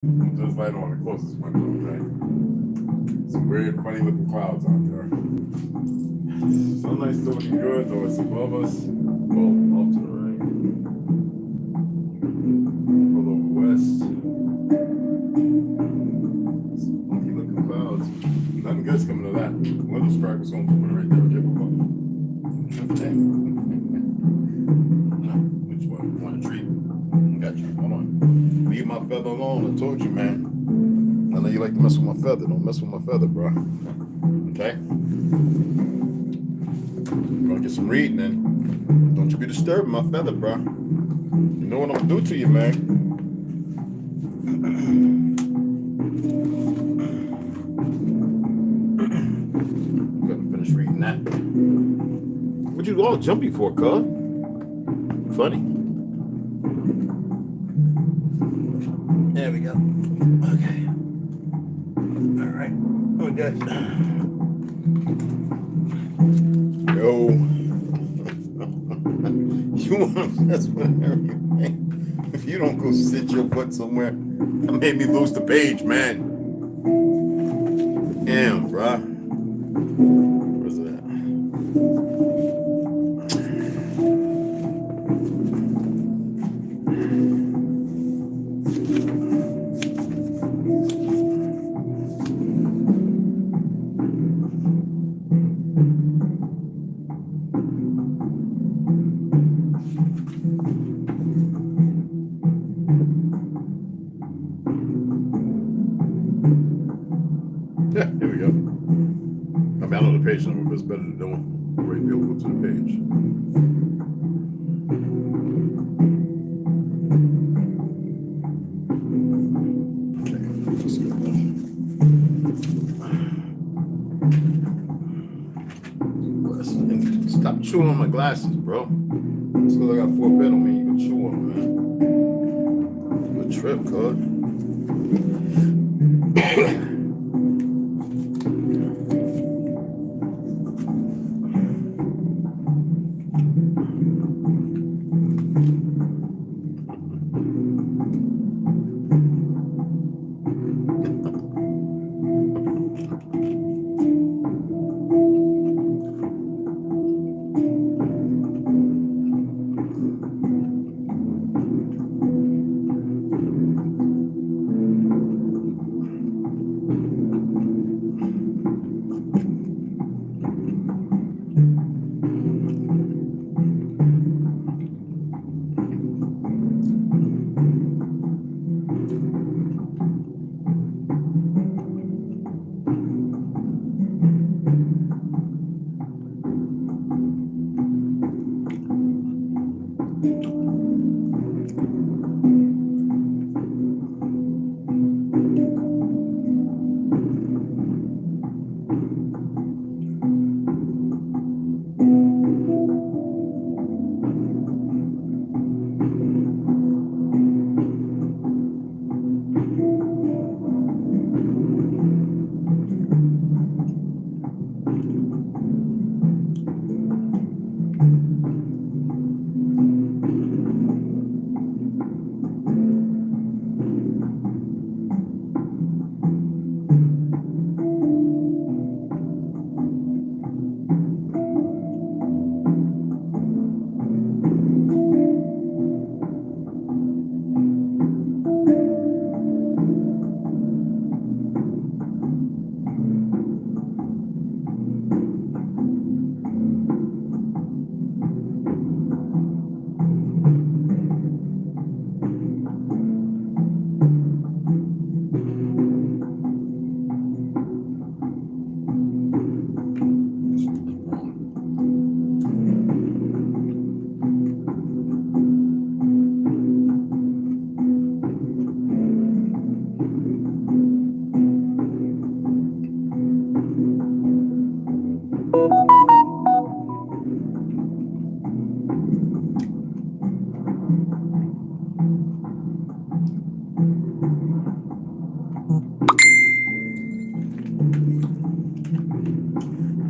Just light on the closest window, okay? Some weird, funny looking clouds out there. Sunlight's still looking good, though it's above us. Well, off to the right. A little west. Some funky looking clouds. Nothing good's coming to that. Window strike was going to put it right there. Okay, okay. Which one? You want a treat? Got you. Hold on. Leave my feather alone. I told you, man. I know you like to mess with my feather. Don't mess with my feather, bro. Okay? You're gonna get some reading in. Don't you be disturbing my feather, bro. You know what I'm gonna do to you, man. I'm gonna finish reading that. What you all jumpy for, cuz? Funny. There we go. Okay. All right. We got. Yo. You want to mess with everything? If you don't go sit your butt somewhere, that made me lose the page, man. Damn, bro. Where's that? Yeah, here we go. I mean, I know the page number, but it's better to know where you'll be able to go to the page. Okay, let's go. Stop chewing on my glasses, bro. Just because I got 4 bed on me, you can chew on them, man. Good trip, cuz.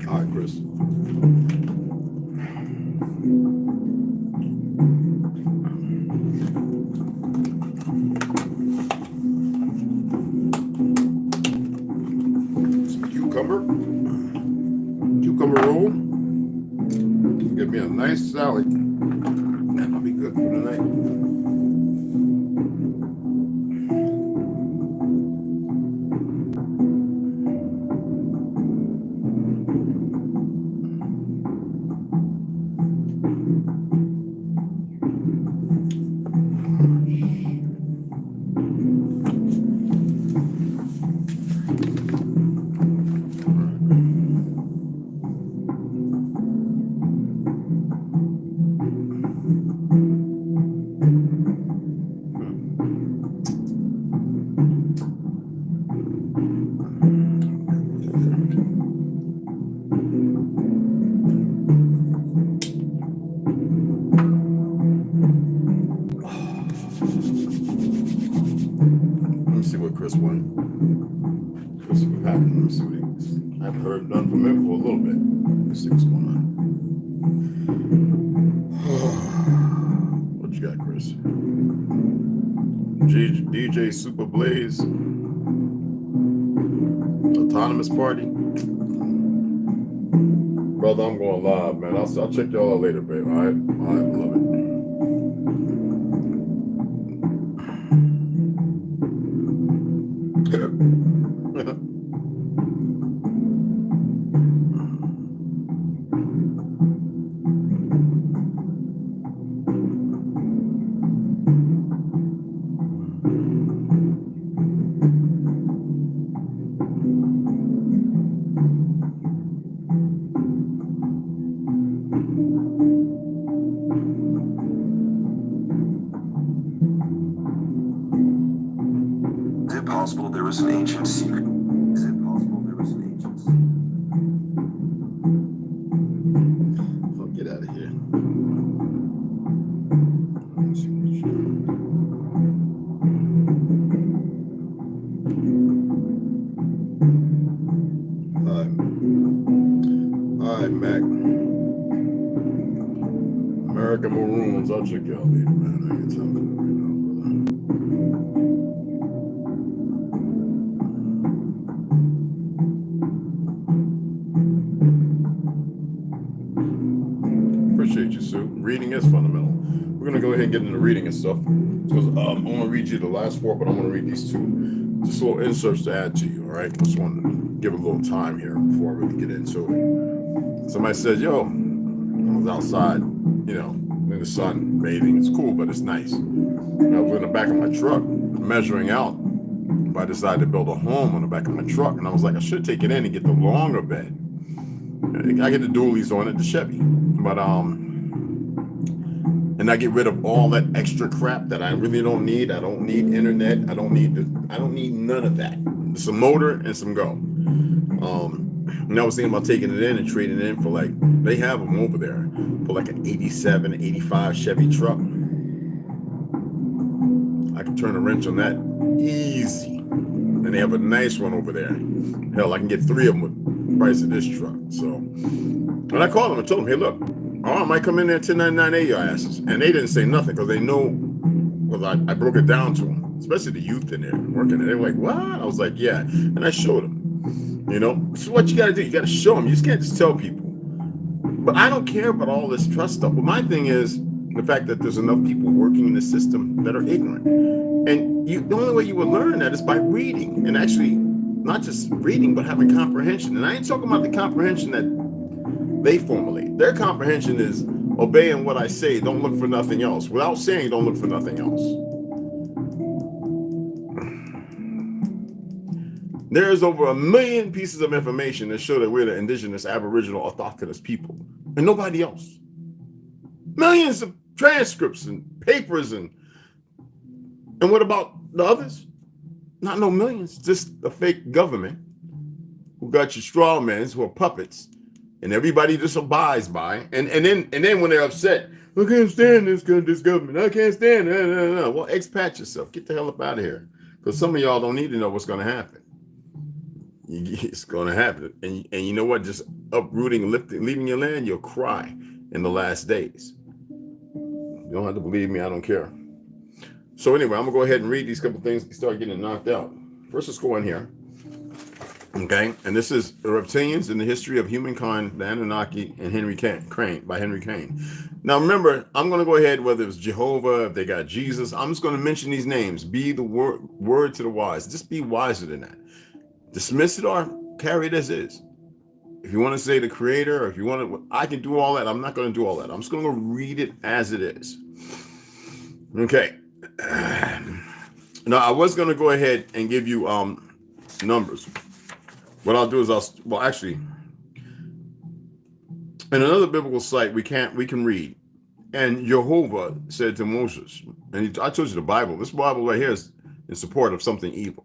All right, Chris. nice salad. That'll be good for the night. Chris went. Chris, what happened? Let me see what I haven't heard none from him for a little bit. Let's see what's going on. What you got, Chris? DJ Super Blaze. Autonomous Party. Brother, I'm going live, man. I'll check y'all out later, babe. All right, love it. I'll check you out later, man. I can tell you right now, brother. Appreciate you, Sue. Reading is fundamental. We're gonna go ahead and get into reading and stuff. Because I'm gonna read you the last 4, but I'm gonna read these 2, just little inserts to add to you. All right. Just want to give a little time here before I really get into it. Somebody said, "Yo, I was outside, you know, in the sun bathing. It's cool, but it's nice. I was in the back of my truck measuring out. I decided to build a home on the back of my truck, and I was like, I should take it in and get the longer bed. I get the dualies on it, the Chevy, but and I get rid of all that extra crap that I really don't need. I don't need internet. I don't need none of that. Some motor and some go. And I was thinking about taking it in and trading it in for like, they have them over there, for like an 87, 85 Chevy truck. I can turn a wrench on that easy. And they have a nice one over there. Hell, I can get 3 of them with the price of this truck. So, and I called them and told them, hey, look, I might come in there 1099A your asses. And they didn't say nothing because they know, well, I broke it down to them, especially the youth in there working there. They were like, what? I was like, yeah. And I showed them. You know, so what you got to do, you got to show them. You just can't just tell people. But I don't care about all this trust stuff. But my thing is the fact that there's enough people working in the system that are ignorant. And the only way you would learn that is by reading. And actually, not just reading, but having comprehension. And I ain't talking about the comprehension that they formulate. Their comprehension is obeying what I say. Don't look for nothing else. Without saying, don't look for nothing else. There's over 1 million pieces of information that show that we're the indigenous, aboriginal, autochthonous people, and nobody else. Millions of transcripts and papers and what about the others? Not no millions, just the fake government who got your straw men who are puppets, and everybody just abides by. And then when they're upset, I can't stand this government. I can't stand it. No. Well, expat yourself. Get the hell up out of here, because some of y'all don't need to know what's going to happen. It's going to happen. And you know what? Just uprooting, leaving your land, you'll cry in the last days. You don't have to believe me. I don't care. So anyway, I'm going to go ahead and read these couple things and start getting knocked out. First, let's go in here. Okay, and this is the reptilians in the history of humankind, the Anunnaki, and Henry Crane by Henry Crane. Now remember, I'm going to go ahead, whether it's Jehovah, if they got Jesus, I'm just going to mention these names. Be the word to the wise. Just be wiser than that. Dismiss it or carry it as is. If you want to say the creator, or if you want to, I can do all that. I'm not going to do all that. I'm just going to read it as it is. Okay. Now I was going to go ahead and give you numbers. What I'll do is actually, in another biblical site we can read, and Jehovah said to Moses, and I told you the Bible. This Bible right here is in support of something evil.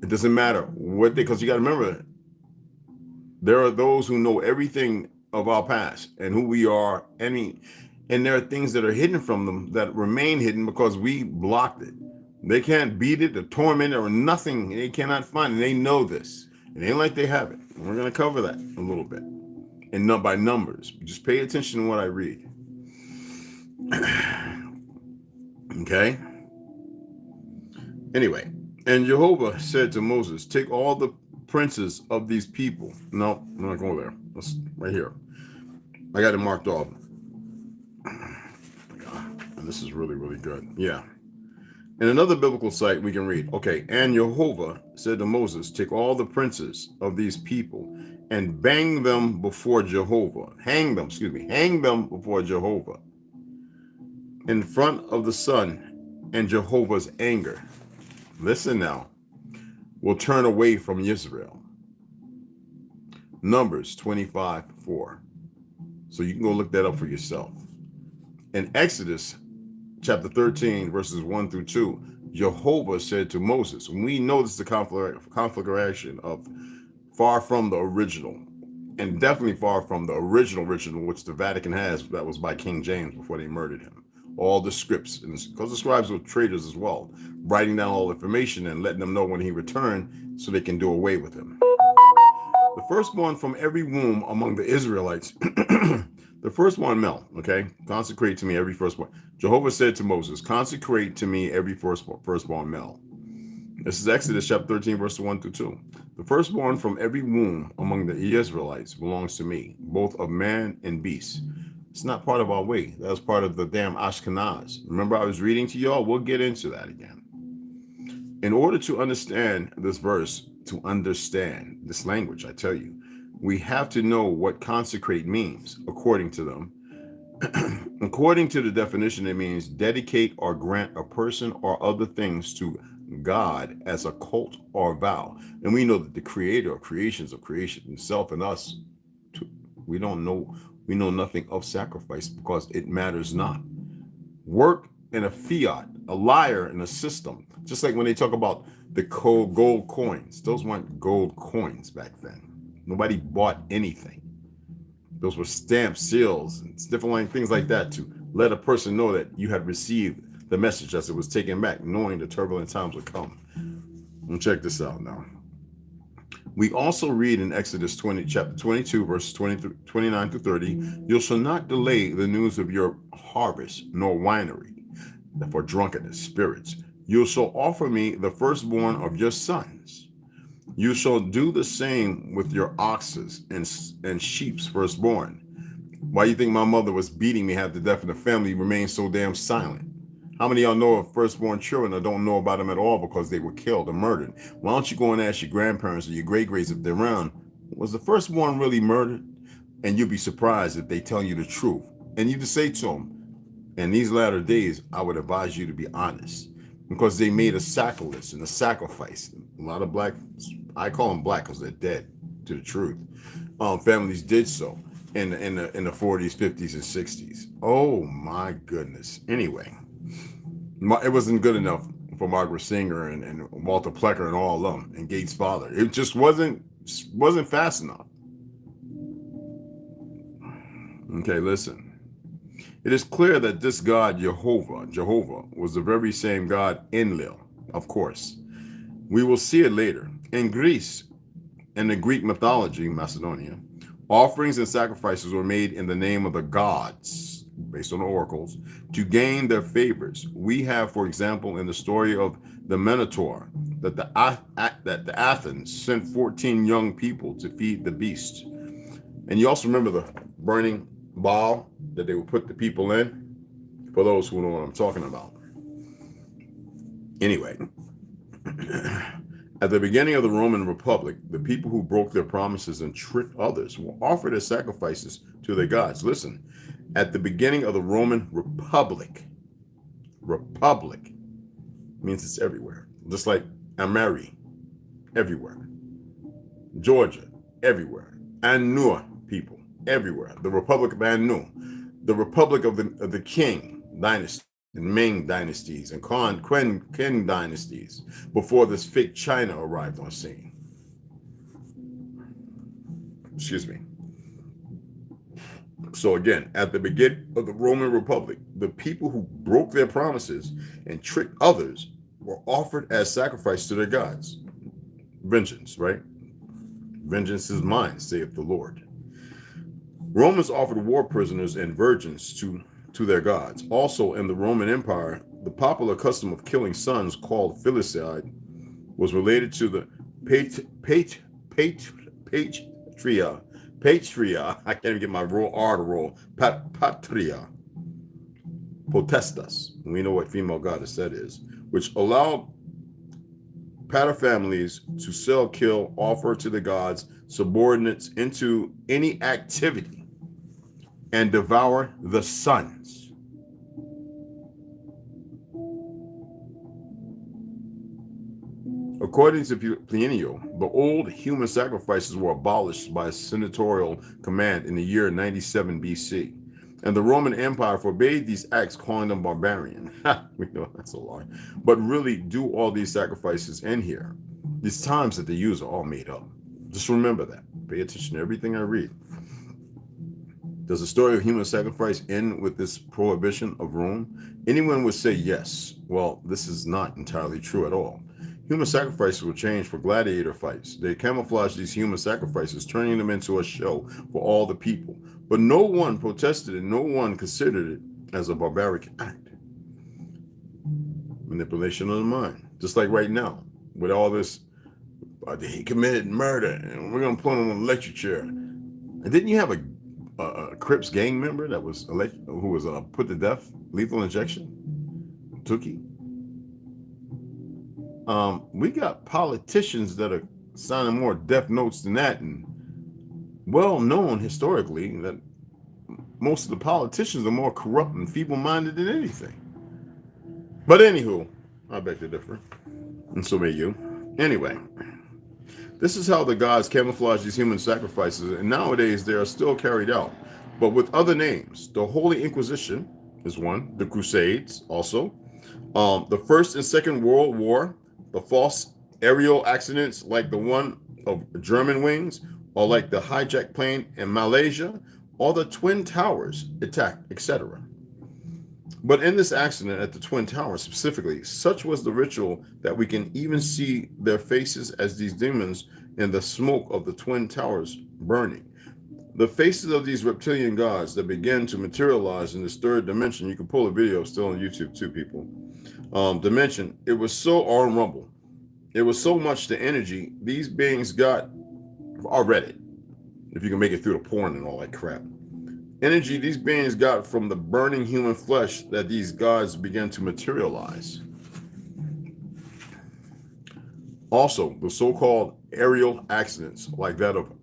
It doesn't matter what because you got to remember, there are those who know everything of our past and who we are, and there are things that are hidden from them that remain hidden because we blocked it. They can't beat it, or torment it, or nothing. They cannot find it. They know this. It ain't like they have it. And we're going to cover that a little bit. And not by numbers. Just pay attention to what I read. Okay? Anyway, and Jehovah said to Moses, take all the princes of these people. No, I'm not going there. That's right here. I got it marked off. And this is really, really good. Yeah. In another biblical site, we can read, okay, and Jehovah said to Moses, take all the princes of these people and hang them before Jehovah before Jehovah in front of the sun, and Jehovah's anger, listen now, will turn away from Israel. Numbers 25:4. So you can go look that up for yourself. In Exodus chapter 13, verses 1 through 2, Jehovah said to Moses, and we know this is the conflagration of far from the original, and definitely far from the original, which the Vatican has, that was by King James before they murdered him. All the scripts, because the scribes were traitors as well, writing down all the information and letting them know when he returned so they can do away with him. The firstborn from every womb among the Israelites, the firstborn male, okay, consecrate to me every firstborn. Jehovah said to Moses, consecrate to me every firstborn male. This is Exodus chapter 13, verse 1 through 2. The firstborn from every womb among the Israelites belongs to me, both of man and beast. It's not part of our way. That was part of the damn Ashkenaz. Remember I was reading to y'all? We'll get into that again. In order to understand this verse, to understand this language, I tell you, we have to know what consecrate means, according to them. According to the definition, it means dedicate or grant a person or other things to God as a cult or vow. And we know that the creator of creations of creation himself and us, we know nothing of sacrifice because it matters not. Work in a fiat, a liar in a system. Just like when they talk about the gold coins, those weren't gold coins back then. Nobody bought anything. Those were stamp seals and different things like that to let a person know that you had received the message as it was taken back, knowing the turbulent times would come. And check this out now. We also read in Exodus chapter 22, verses 29 to 30, you shall not delay the news of your harvest, nor winery, for drunkenness, spirits. You shall offer me the firstborn of your sons. You shall do the same with your oxes and sheep's firstborn. Why do you think my mother was beating me half to death and the family remained so damn silent? How many of y'all know of firstborn children or don't know about them at all because they were killed or murdered? Why don't you go and ask your grandparents or your great-greats if they're around, was the firstborn really murdered? And you'll be surprised if they tell you the truth. And you just say to them, in these latter days, I would advise you to be honest, because they made a sacrilege and a sacrifice. A lot of black, I call them black because they're dead to the truth. Families did so in the 40s, 50s, and 60s. Oh my goodness. Anyway, it wasn't good enough for Margaret Singer and Walter Plecker and all of them and Gates' father. It just wasn't fast enough. Okay, listen. It is clear that this God, Jehovah, was the very same God Enlil, of course. We will see it later. In Greece, in the Greek mythology, Macedonia, offerings and sacrifices were made in the name of the gods, based on the oracles, to gain their favors. We have, for example, in the story of the Minotaur, that the Athens sent 14 young people to feed the beast. And you also remember the burning bowl that they would put the people in, for those who know what I'm talking about. Anyway, at the beginning of the Roman Republic, the people who broke their promises and tricked others were offered as sacrifices to their gods. Listen, at the beginning of the Roman Republic means it's everywhere. Just like Ameri, everywhere. Georgia, everywhere. Anu people, everywhere. The Republic of Anu, the Republic of the Qing dynasty, and Ming dynasties, and Qing dynasties, before this fake China arrived on scene. Excuse me. So again, at the beginning of the Roman Republic, the people who broke their promises and tricked others were offered as sacrifice to their gods. Vengeance, right? Vengeance is mine, saith the Lord. Romans offered war prisoners and virgins to their gods. Also, in the Roman Empire, the popular custom of killing sons, called filicide, was related to the patria. I can't even get my R to roll. Patria potestas. We know what female goddess that is, which allowed paterfamilies to sell, kill, offer to the gods subordinates into any activity and devour the sons. According to Pliny, the old human sacrifices were abolished by senatorial command in the year 97 BC, and the Roman Empire forbade these acts, calling them barbarian. We know that's a lie. But really, do all these sacrifices in here. These times that they use are all made up. Just remember that. Pay attention to everything I read. Does the story of human sacrifice end with this prohibition of Rome? Anyone would say yes. Well, this is not entirely true at all. Human sacrifices were changed for gladiator fights. They camouflaged these human sacrifices, turning them into a show for all the people. But no one protested and no one considered it as a barbaric act. Manipulation of the mind. Just like right now, with all this, he committed murder and we're going to put him on an electric chair. And didn't you have a Crips gang member that was who was put to death, lethal injection? Tookie? We got politicians that are signing more death notes than that, and well known historically that most of the politicians are more corrupt and feeble-minded than anything. But anywho, I beg to differ, and so may you. Anyway, this is how the gods camouflage these human sacrifices, and nowadays they are still carried out, but with other names. The Holy Inquisition is one, the Crusades also, the First and Second World War, the false aerial accidents like the one of German wings, or like the hijacked plane in Malaysia, or the Twin Towers attack, etc. But in this accident at the Twin Towers specifically, such was the ritual that we can even see their faces as these demons in the smoke of the Twin Towers burning. The faces of these reptilian gods that began to materialize in this third dimension. You can pull a video still on YouTube too, people. Dimension. It was so on Rumble. It was so much the energy these beings got. I read it. If you can make it through the porn and all that crap. Energy these beings got from the burning human flesh that these gods began to materialize. Also, the so-called aerial accidents, like that of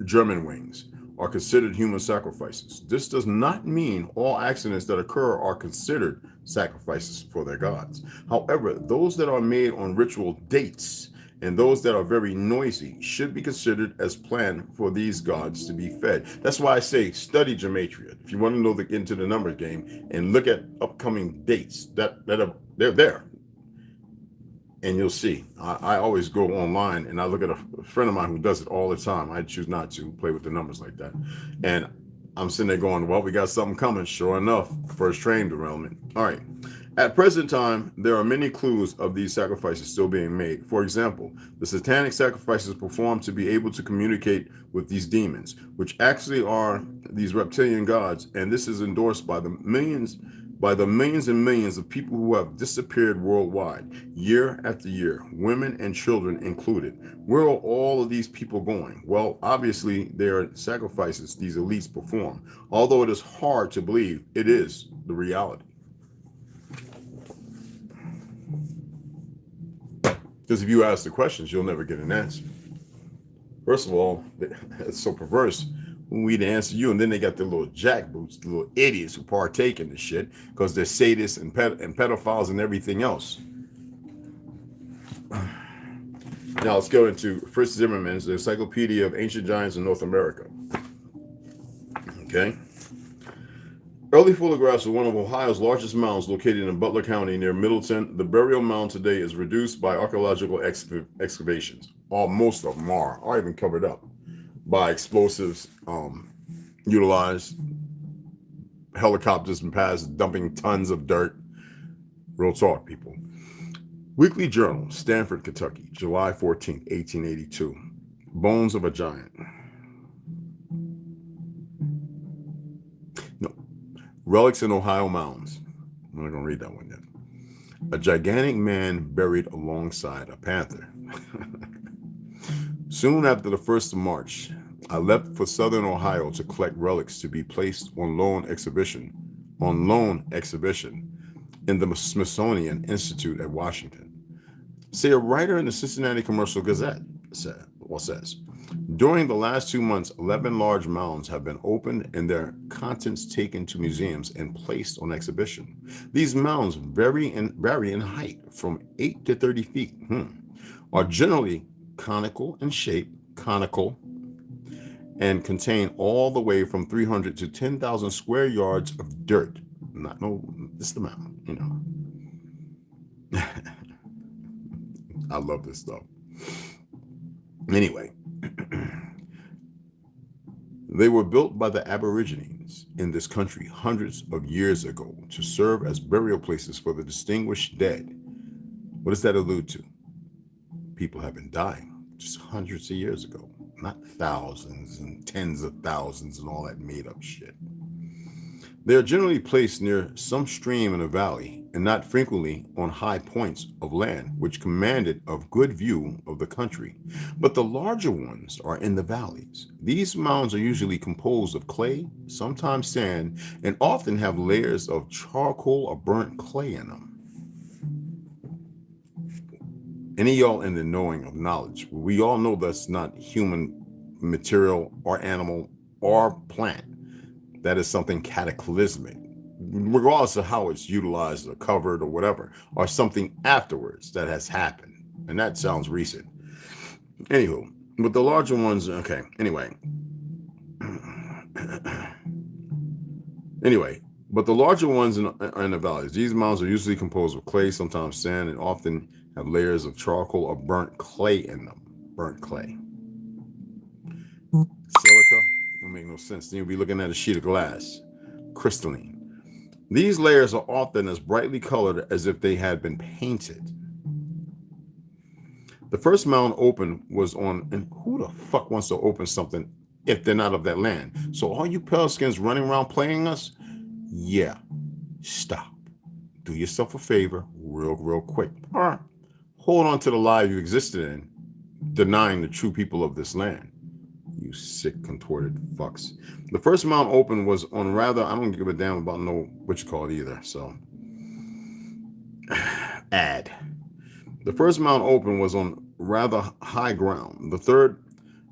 German wings, are considered human sacrifices. This does not mean all accidents that occur are considered sacrifices for their gods. However, those that are made on ritual dates and those that are very noisy should be considered as planned for these gods to be fed. That's why I say study gematria. If you want to know the into the numbers game and look at upcoming dates they're there. And you'll see. I always go online and I look at a friend of mine who does it all the time. I choose not to play with the numbers like that. And I'm sitting there going, well, we got something coming. Sure enough, first train derailment. All right. At present time, there are many clues of these sacrifices still being made. For example, the satanic sacrifices performed to be able to communicate with these demons, which actually are these reptilian gods. And this is endorsed by the millions by the millions and millions of people who have disappeared worldwide, year after year, women and children included. Where are all of these people going? Well, obviously, there are sacrifices these elites perform, although it is hard to believe it is the reality. Because if you ask the questions, you'll never get an answer. First of all, it's so perverse. We'd answer you, and then they got the little jackboots, the little idiots who partake in the shit because they're sadists and pedophiles and everything else. Now let's go into Fritz Zimmerman's The Encyclopedia of Ancient Giants in North America. Okay. Early photographs of one of Ohio's largest mounds located in Butler County near Middleton. The burial mound today is reduced by archaeological excavations. Most of them are even covered up by explosives utilized. Helicopters been passed dumping tons of dirt. Real talk, people. Weekly Journal, Stanford, Kentucky, July 14th, 1882. Bones of a giant. No. Relics in Ohio mounds. I'm not going to read that one yet. A gigantic man buried alongside a panther. Soon after the 1st of March, I left for southern Ohio to collect relics to be placed on loan exhibition in the Smithsonian Institute at Washington. Say a writer in the Cincinnati Commercial Gazette says, during the last 2 months, 11 large mounds have been opened and their contents taken to museums and placed on exhibition. These mounds vary in height from 8 to 30 feet, are generally conical in shape, and contain all the way from 300 to 10,000 square yards of dirt. This is the mound, you know. I love this stuff. Anyway, they were built by the Aborigines in this country hundreds of years ago to serve as burial places for the distinguished dead. What does that allude to? People have been dying just hundreds of years ago, not thousands and tens of thousands and all that made up shit. They are generally placed near some stream in a valley and not frequently on high points of land which commanded a good view of the country. But the larger ones are in the valleys. These mounds are usually composed of clay, sometimes sand, and often have layers of charcoal or burnt clay in them. Any of y'all in the knowing of knowledge, we all know that's not human material or animal or plant. That is something cataclysmic, regardless of how it's utilized or covered or whatever, or something afterwards that has happened. And that sounds recent. Anywho, but the larger ones, okay, anyway, but the larger ones in the valleys, these mounds are usually composed of clay, sometimes sand, and often have layers of charcoal or burnt clay in them. Burnt clay. Silica don't make no sense. Then you'll be looking at a sheet of glass. Crystalline. These layers are often as brightly colored as if they had been painted. The first mound open was on, and who the fuck wants to open something if they're not of that land? So all you pale skins running around playing us, yeah, stop. Do yourself a favor real quick. Hold on to the lie you existed in, denying the true people of this land. You sick, contorted fucks. The first mound open was on rather, I don't give a damn about what you call it either, so. The first mound open was on rather high ground, the third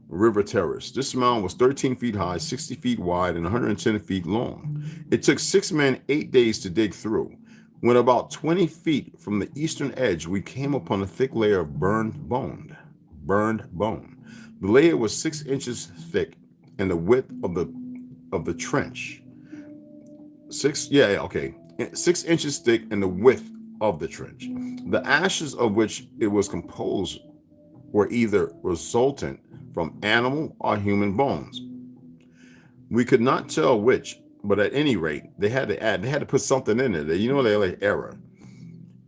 river terrace. This mound was 13 feet high, 60 feet wide, and 110 feet long. It took 6 men 8 days to dig through. When about 20 feet from the eastern edge, we came upon a thick layer of burned bone. The layer was 6 inches thick, and the width of the trench. 6 inches thick, and the width of the trench. The ashes of which it was composed were either resultant from animal or human bones. We could not tell which, but at any rate, they had to put something in it. You know, they like error.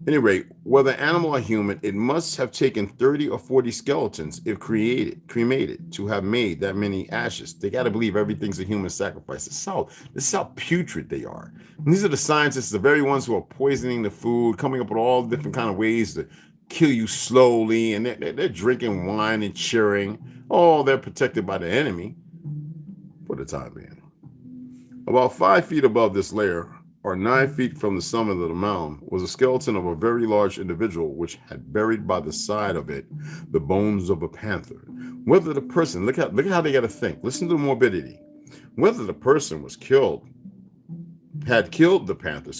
Anyway, whether animal or human, it must have taken 30 or 40 skeletons, if cremated, to have made that many ashes. They got to believe everything's a human sacrifice. This is how putrid they are. And these are the scientists, the very ones who are poisoning the food, coming up with all different kind of ways to kill you slowly, and they're drinking wine and cheering. Oh, they're protected by the enemy for the time being. About 5 feet above this layer, or 9 feet from the summit of the mound, was a skeleton of a very large individual, which had buried by the side of it the bones of a panther. Whether the person, look at how they got to think. Listen to the morbidity. Whether the person had killed the panther,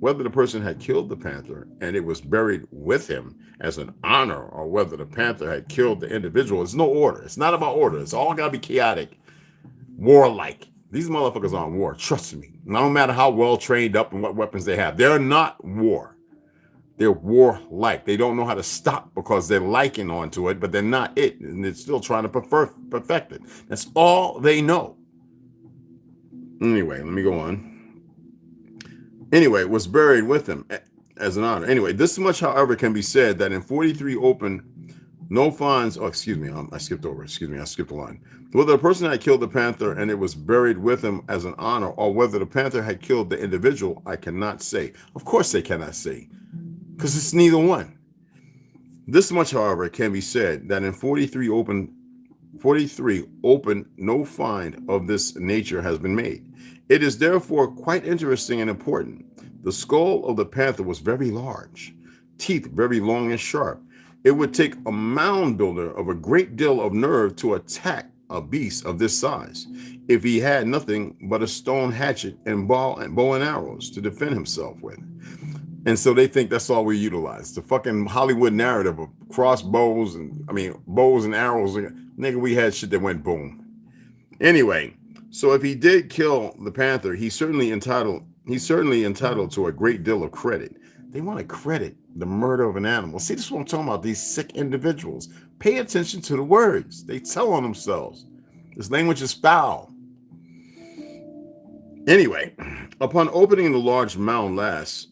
whether the person had killed the panther and it was buried with him as an honor, or whether the panther had killed the individual, there's no order. It's not about order. It's all got to be chaotic, warlike. These motherfuckers aren't war. Trust me. No matter how well trained up and what weapons they have, they're not war. They're warlike. They don't know how to stop because they're liking onto it, but they're not it. And they're still trying to perfect it. That's all they know. Anyway, let me go on. Anyway, was buried with him as an honor. Anyway, this much, however, can be said that in 43 open, no finds. Oh, excuse me. I skipped over. Excuse me. I skipped a line. Whether the person had killed the panther and it was buried with him as an honor, or whether the panther had killed the individual, I cannot say. Of course, they cannot say, because it's neither one. This much, however, can be said that in 43 open, no find of this nature has been made. It is therefore quite interesting and important. The skull of the panther was very large, teeth very long and sharp. It would take a mound builder of a great deal of nerve to attack a beast of this size, if he had nothing but a stone hatchet and bow and arrows to defend himself with. And so they think that's all we utilize. The fucking Hollywood narrative of crossbows bows and arrows. Nigga, we had shit that went boom. Anyway, so if he did kill the panther, he's certainly entitled to a great deal of credit. They want to credit the murder of an animal. See, this is what I'm talking about. These sick individuals. Pay attention to the words they tell on themselves. This language is foul. Anyway, upon opening the large mound last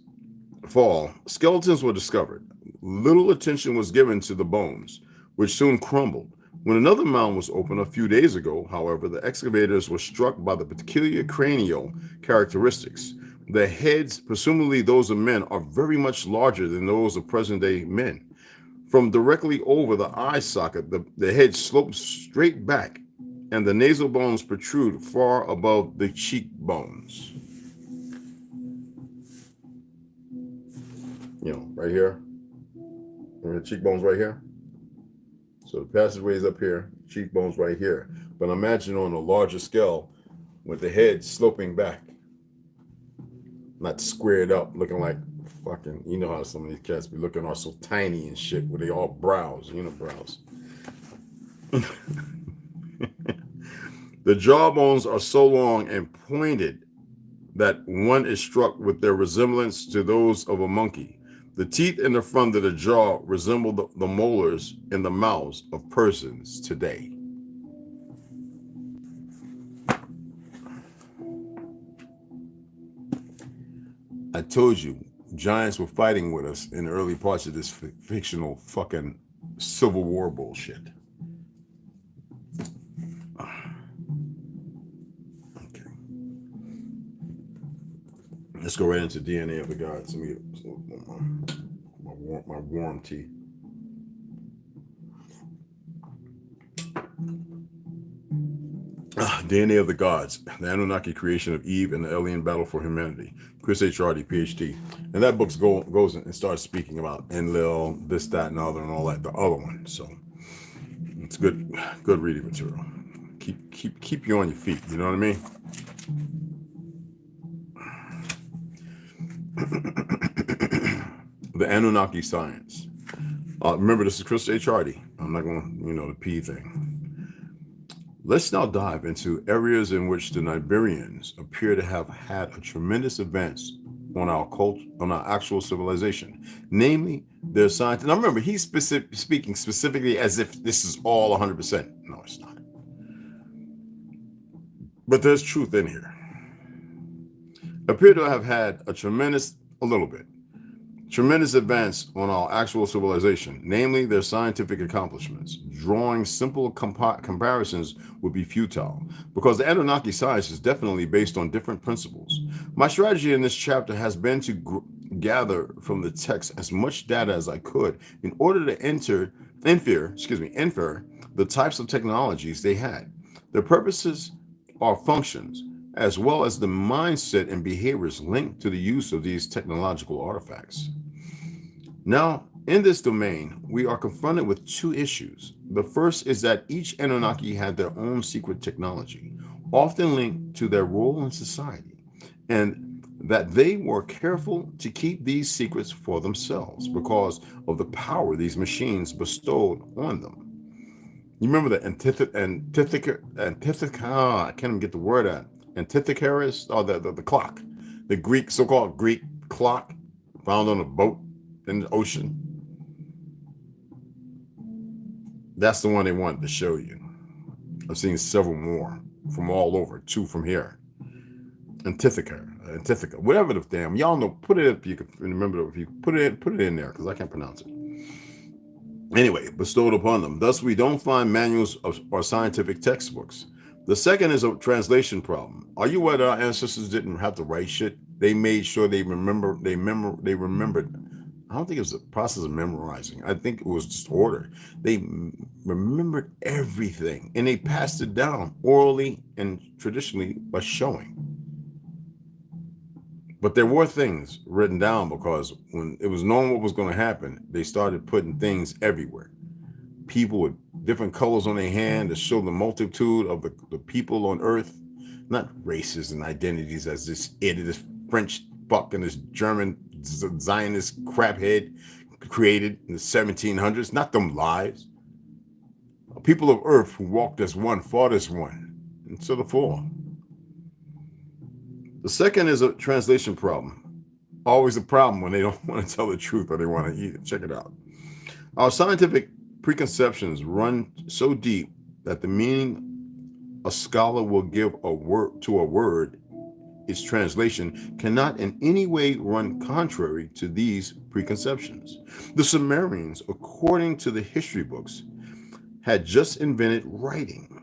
fall, skeletons were discovered. Little attention was given to the bones, which soon crumbled. When another mound was opened a few days ago, however, the excavators were struck by the peculiar cranial characteristics. The heads, presumably those of men, are very much larger than those of present-day men. From directly over the eye socket, the head slopes straight back, and the nasal bones protrude far above the cheekbones. Right here. The cheekbones right here. So the passageway is up here, cheekbones right here. But imagine on a larger scale with the head sloping back. Not squared up, looking like fucking, you know how some of these cats be looking are so tiny and shit, where they all brows, unibrows. The jawbones are so long and pointed that one is struck with their resemblance to those of a monkey. The teeth in the front of the jaw resemble the molars in the mouths of persons today. I told you, giants were fighting with us in the early parts of this fictional fucking Civil War bullshit. Okay. Let's go right into DNA of the gods. Let me get my warm tea. DNA of the Gods, the Anunnaki creation of Eve and the alien battle for humanity. Chris H. Hardy, PhD. And that book goes and starts speaking about Enlil, this, that, and other, and all that, the other one. So it's good reading material. Keep you on your feet, you know what I mean? The Anunnaki science. Remember, this is Chris H. Hardy. I'm not going to, the P thing. Let's now dive into areas in which the Nibirians appear to have had a tremendous advance on our culture, on our actual civilization, namely their science. And I remember he's speaking specifically as if this is all 100%. No, it's not. But there's truth in here. Appear to have had a little bit. tremendous advance on our actual civilization, namely their scientific accomplishments. Drawing simple comparisons would be futile, because the Anunnaki science is definitely based on different principles. My strategy in this chapter has been to gather from the text as much data as I could in order to infer the types of technologies they had, their purposes or functions, as well as the mindset and behaviors linked to the use of these technological artifacts. Now, in this domain, we are confronted with two issues. The first is that each Anunnaki had their own secret technology, often linked to their role in society, and that they were careful to keep these secrets for themselves because of the power these machines bestowed on them. You remember the I can't even get the word out. Antithecaris, or the clock, the Greek, so-called Greek clock found on a boat in the ocean. That's the one they wanted to show you. I've seen several more from all over, 2 from here. Antitheca, whatever the damn, y'all know. Put it if you can remember. If you put it in there, because I can't pronounce it. Anyway, bestowed upon them. Thus, we don't find manuals or scientific textbooks. The second is a translation problem. Are you what our ancestors didn't have to write shit? They made sure they remembered. They remembered. I don't think it was a process of memorizing. I think it was just order. They remembered everything, and they passed it down orally and traditionally by showing. But there were things written down, because when it was known what was going to happen, they started putting things everywhere. People with different colors on their hand to show the multitude of the people on Earth, not races and identities as this idiot, this French fuck and this German Zionist craphead created in the 1700s, not them lies. People of Earth who walked as one, fought as one, and so the forth. The second is a translation problem. Always a problem when they don't want to tell the truth or they want to eat it. Check it out. Our scientific preconceptions run so deep that the meaning a scholar will give a word, its translation, cannot in any way run contrary to these preconceptions. The Sumerians, according to the history books, had just invented writing.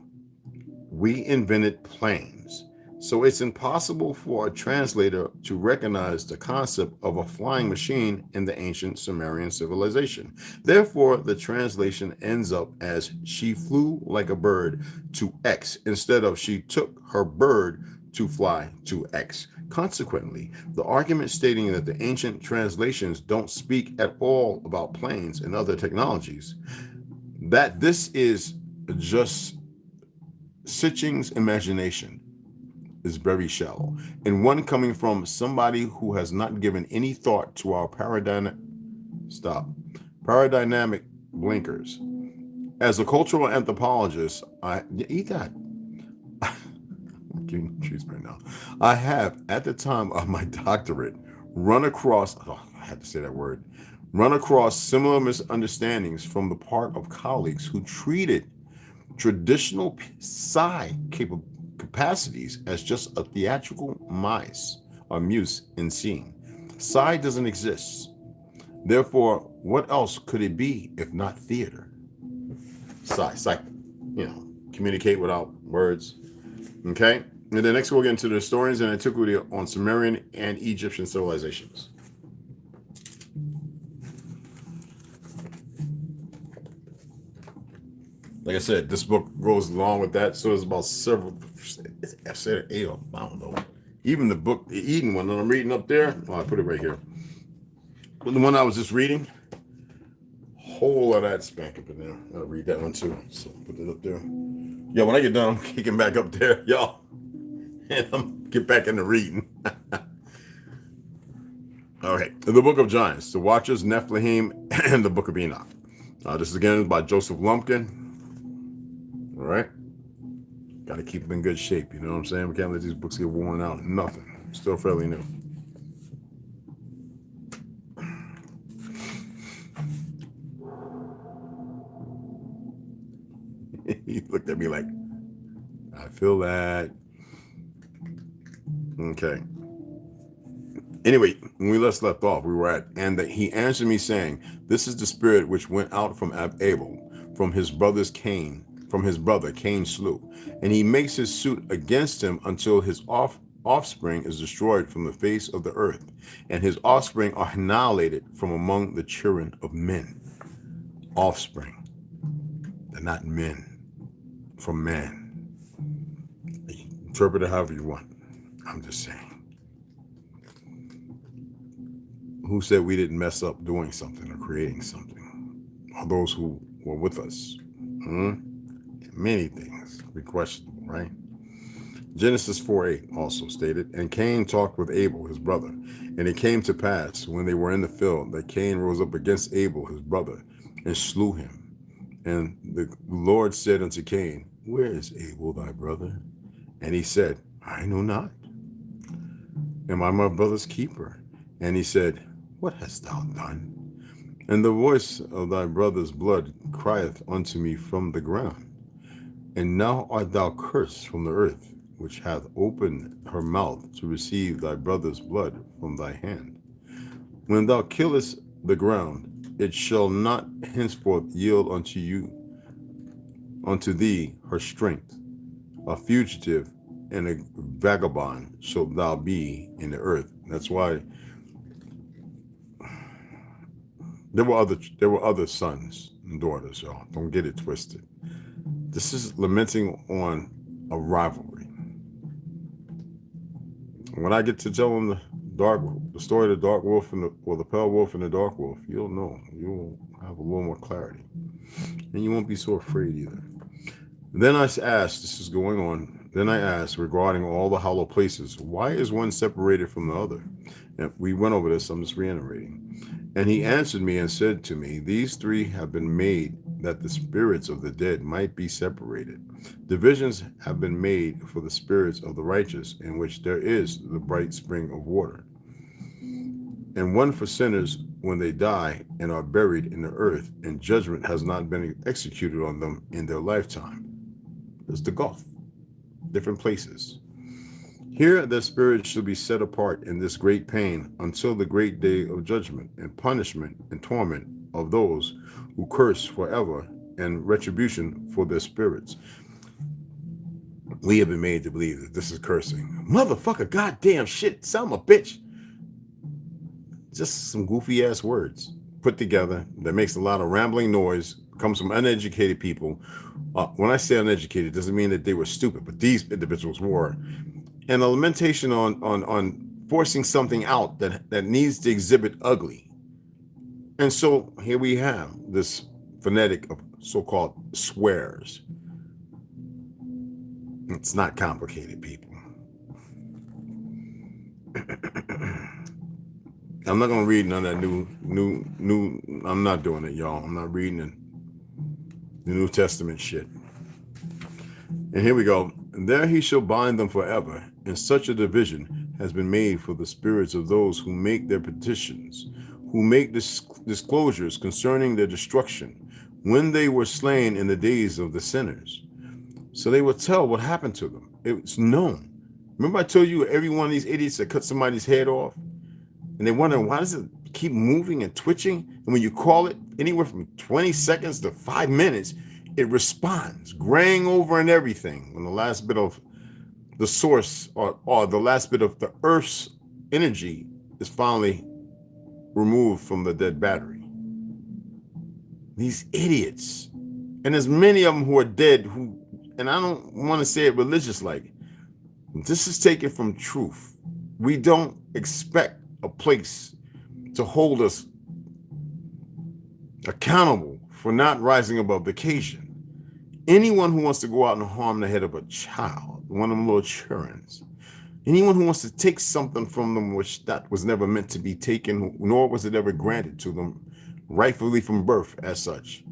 We invented planes. So it's impossible for a translator to recognize the concept of a flying machine in the ancient Sumerian civilization. Therefore, the translation ends up as she flew like a bird to X instead of she took her bird to fly to X. Consequently, the argument stating that the ancient translations don't speak at all about planes and other technologies, that this is just Sitching's imagination, is very shallow, and one coming from somebody who has not given any thought to our paradigmatic blinkers. As a cultural anthropologist, I have, at the time of my doctorate, run across similar misunderstandings from the part of colleagues who treated traditional psi capacities as just a theatrical muse in scene. Psi doesn't exist. Therefore, what else could it be if not theater? Psi, communicate without words. Okay? And then next we'll get into the historians and antiquity on Sumerian and Egyptian civilizations. Like I said, this book goes along with that, so it's about several. I said 8 of them. I don't know. Even the book, the Eden one that I'm reading up there. Oh, I put it right here. But the one I was just reading, whole lot of that spank up in there. I'll read that one too. So put it up there. Yeah, when I get done, I'm kicking back up there, y'all, and I'm get back into reading. All right, the Book of Giants, the Watchers, Nephilim, and the Book of Enoch. This is again by Joseph Lumpkin. All right. Got to keep them in good shape. You know what I'm saying? We can't let these books get worn out. Nothing. Still fairly new. He looked at me like, I feel that. Okay. Anyway, when we last left off, we were at, and that he answered me saying, this is the spirit which went out from Abel, from his brother Cain slew, and he makes his suit against him until his offspring is destroyed from the face of the earth, and his offspring are annihilated from among the children of men. Offspring, they're not men, from man. Interpret it however you want. I'm just saying. Who said we didn't mess up doing something or creating something? All those who were with us. Many things be questionable, right? Genesis 4:8 also stated, and Cain talked with Abel, his brother. And it came to pass, when they were in the field, that Cain rose up against Abel, his brother, and slew him. And the Lord said unto Cain, where is Abel thy brother? And he said, I know not. Am I my brother's keeper? And he said, what hast thou done? And the voice of thy brother's blood crieth unto me from the ground. And now art thou cursed from the earth, which hath opened her mouth to receive thy brother's blood from thy hand. When thou killest the ground, it shall not henceforth yield unto thee her strength. A fugitive and a vagabond shalt thou be in the earth. That's why there were other sons and daughters, y'all. Don't get it twisted. This is lamenting on a rivalry. When I get to tell them the story of the dark wolf or the pale wolf and the dark wolf, you'll know. You'll have a little more clarity, and you won't be so afraid either. Then I asked, this is going on. Then I asked regarding all the hollow places, why is one separated from the other? And we went over this. I'm just reiterating. And he answered me and said to me, these three have been made that the spirits of the dead might be separated. Divisions have been made for the spirits of the righteous, in which there is the bright spring of water. And one for sinners when they die and are buried in the earth, and judgment has not been executed on them in their lifetime. There's the gulf, different places. Here their spirits shall be set apart in this great pain until the great day of judgment and punishment and torment of those who curse forever, and retribution for their spirits. We have been made to believe that this is cursing. Motherfucker, goddamn shit, son of a bitch. Just some goofy ass words put together that makes a lot of rambling noise, comes from uneducated people. When I say uneducated, it doesn't mean that they were stupid, but these individuals were. And a lamentation on forcing something out that needs to exhibit ugly. And so here we have this phonetic of so-called swears. It's not complicated, people. I'm not going to read none of that new, I'm not doing it, y'all. I'm not reading the New Testament shit. And here we go. And there he shall bind them forever. And such a division has been made for the spirits of those who make their petitions, who make disclosures concerning their destruction, when they were slain in the days of the sinners. So they will tell what happened to them. It's known. Remember I told you every one of these idiots that cut somebody's head off? And they wonder, why does it keep moving and twitching? And when you call it anywhere from 20 seconds to 5 minutes, it responds, graying over and everything. When the last bit of the source or the last bit of the Earth's energy is finally removed from the dead battery. These idiots. And there's many of them who are dead who, and I don't want to say it religious like, this is taken from truth. We don't expect a place to hold us accountable for not rising above the occasion. Anyone who wants to go out and harm the head of a child, one of them little childrens, anyone who wants to take something from them which that was never meant to be taken, nor was it ever granted to them rightfully from birth as such.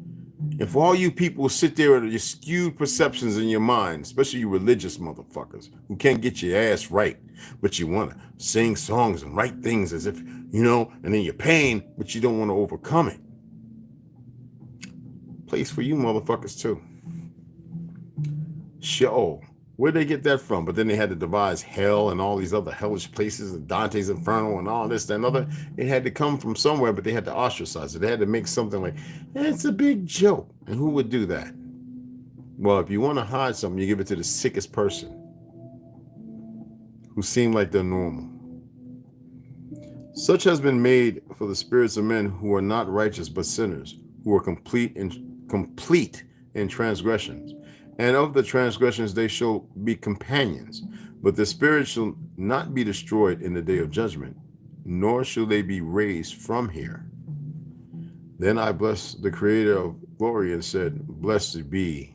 And for all you people sit there with your skewed perceptions in your mind, especially you religious motherfuckers who can't get your ass right, but you want to sing songs and write things as if, you know, and then you're paying, but you don't want to overcome it. Place for you motherfuckers too. Sheol, Where'd they get that from? But then they had to devise hell and all these other hellish places and Dante's Inferno and all this and other. It had to come from somewhere, but they had to ostracize it. They had to make something like, it's a big joke. And who would do that? Well, if you want to hide something, you give it to the sickest person who seem like they're normal. Such has been made for the spirits of men who are not righteous but sinners, who are complete in transgressions. And of the transgressions they shall be companions, but the spirit shall not be destroyed in the day of judgment, nor shall they be raised from here. Then I blessed the Creator of glory and said, Blessed be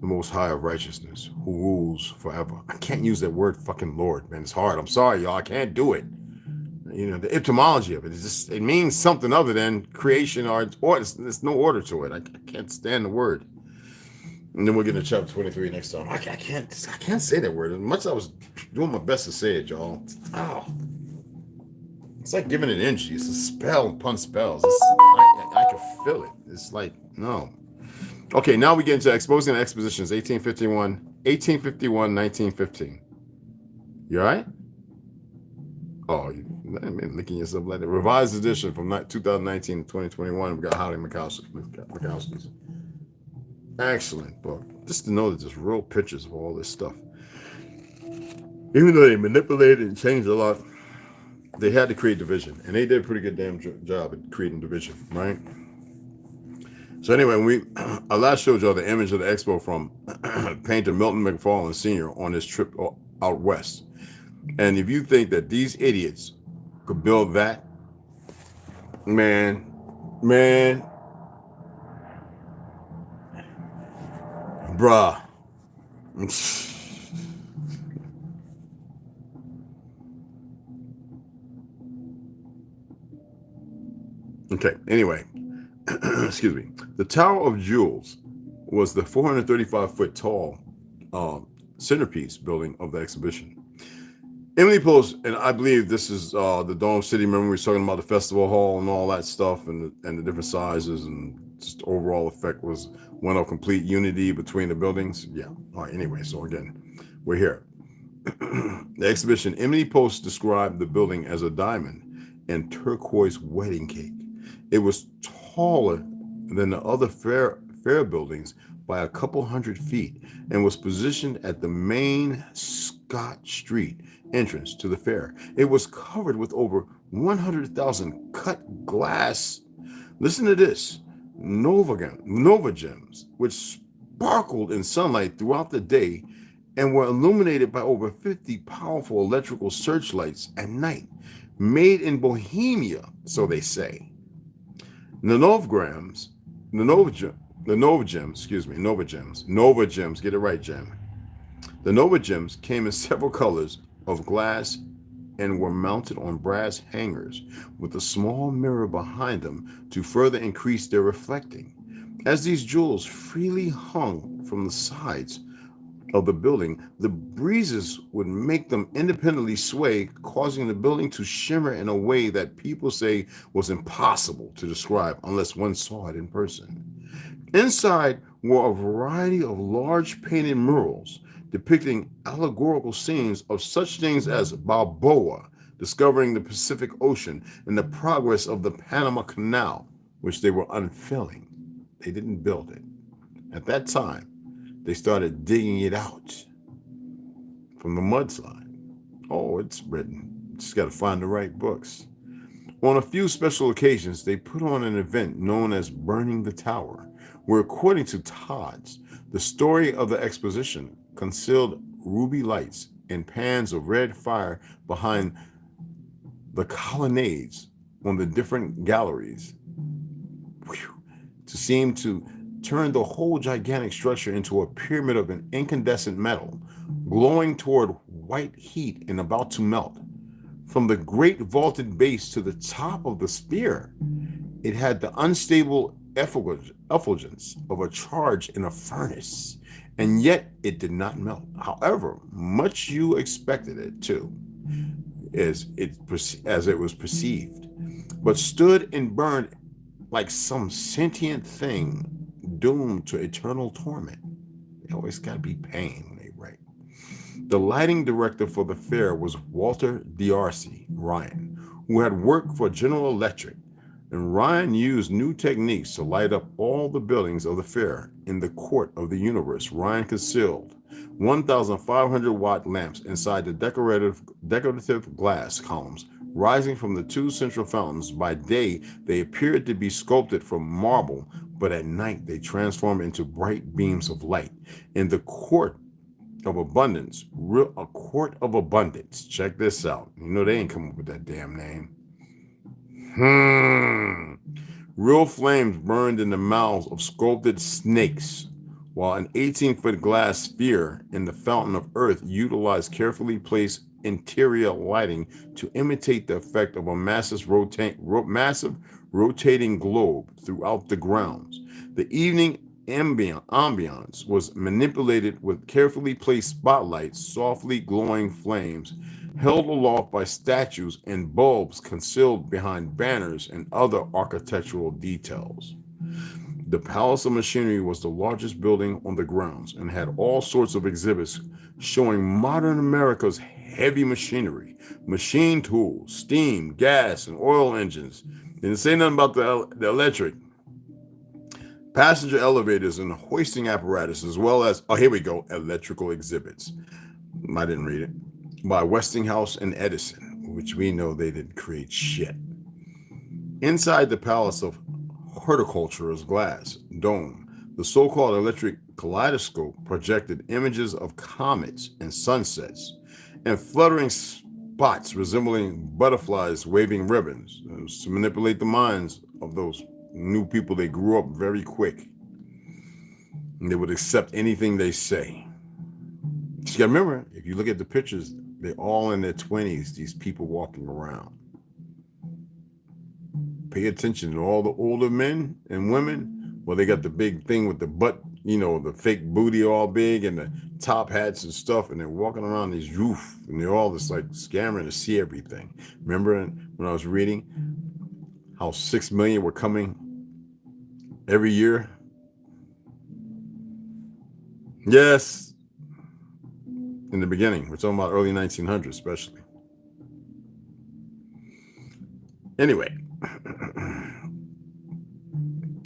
the Most High of righteousness, who rules forever. I can't use that word fucking Lord, man. It's hard. I'm sorry, y'all. I can't do it. You know, the etymology of it is just, it means something other than creation or order. There's no order to it. I can't stand the word. And then we'll get into chapter 23 next time. I can't say that word. As much as I was doing my best to say it, y'all. Oh. It's like giving it energy. It's a spell upon spells. I can feel it. It's like, no. Okay, now we get into exposing the expositions, 1851, 1915. You all right? Oh, you're licking yourself like that. Revised edition from 2019 to 2021. We got Holly Mikowski's. Excellent book. Just to know that there's real pictures of all this stuff. Even though they manipulated and changed a lot, they had to create division. And they did a pretty good damn job at creating division, right? So anyway, I last showed y'all the image of the expo from painter Milton McFarland Sr. on his trip out west. And if you think that these idiots could build that, man, bruh. Okay, anyway. Excuse me. The Tower of Jewels was the 435-foot tall centerpiece building of the exhibition. Emily Post, and I believe this is the Dome City. Remember we were talking about the festival hall and all that stuff and the different sizes, and just the overall effect was one of complete unity between the buildings. Yeah. All right. Anyway, so again, we're here. The exhibition, Emily Post described the building as a diamond and turquoise wedding cake. It was taller than the other fair buildings by a couple hundred feet and was positioned at the main Scott Street entrance to the fair. It was covered with over 100,000 cut glass. Listen to this. Nova gems, which sparkled in sunlight throughout the day and were illuminated by over 50 powerful electrical searchlights at night, made in Bohemia, so they say. The Nova gems, get it right, Gem. The Nova gems came in several colors of glass and were mounted on brass hangers with a small mirror behind them to further increase their reflecting. As these jewels freely hung from the sides of the building, the breezes would make them independently sway, causing the building to shimmer in a way that people say was impossible to describe unless one saw it in person. Inside were a variety of large painted murals depicting allegorical scenes of such things as Balboa discovering the Pacific Ocean and the progress of the Panama Canal, which they were unfilling. They didn't build it. At that time, they started digging it out from the mudslide. Oh, it's written. Just got to find the right books. On a few special occasions, they put on an event known as Burning the Tower, where, according to Todd's, the story of the exposition concealed ruby lights and pans of red fire behind the colonnades on the different galleries, to seem to turn the whole gigantic structure into a pyramid of an incandescent metal, glowing toward white heat and about to melt. From the great vaulted base to the top of the spire, it had the unstable effulgence of a charge in a furnace, and yet it did not melt. However, much you expected it to, as it was perceived, but stood and burned like some sentient thing doomed to eternal torment. They always got to be paying when they write. The lighting director for the fair was Walter D'Arcy Ryan, who had worked for General Electric. And Ryan used new techniques to light up all the buildings of the fair. In the court of the universe, Ryan concealed 1,500-watt lamps inside the decorative glass columns rising from the two central fountains. By day, they appeared to be sculpted from marble, but at night they transformed into bright beams of light. In the court of abundance, a court of abundance. Check this out. You know they ain't come up with that damn name. Real flames burned in the mouths of sculpted snakes, while an 18-foot glass sphere in the fountain of earth utilized carefully placed interior lighting to imitate the effect of a massive rotating globe throughout the grounds. The evening ambiance was manipulated with carefully placed spotlights, softly glowing flames held aloft by statues, and bulbs concealed behind banners and other architectural details. The Palace of Machinery was the largest building on the grounds and had all sorts of exhibits showing modern America's heavy machinery, machine tools, steam, gas, and oil engines. Didn't say nothing about the electric. Passenger elevators and hoisting apparatus, as well as, here we go, electrical exhibits. I didn't read it. By Westinghouse and Edison, which we know they didn't create shit. Inside the Palace of Horticulture's glass dome, the so-called electric kaleidoscope projected images of comets and sunsets and fluttering spots resembling butterflies waving ribbons to manipulate the minds of those new people. They grew up very quick and they would accept anything they say. You gotta remember, if you look at the pictures, they're all in their 20s, these people walking around. Pay attention to all the older men and women. Well, they got the big thing with the butt, the fake booty all big and the top hats and stuff, and they're walking around these roof, and they're all just like scammering to see everything. Remember when I was reading how 6 million were coming every year? Yes. In the beginning, we're talking about early 1900s, especially. Anyway,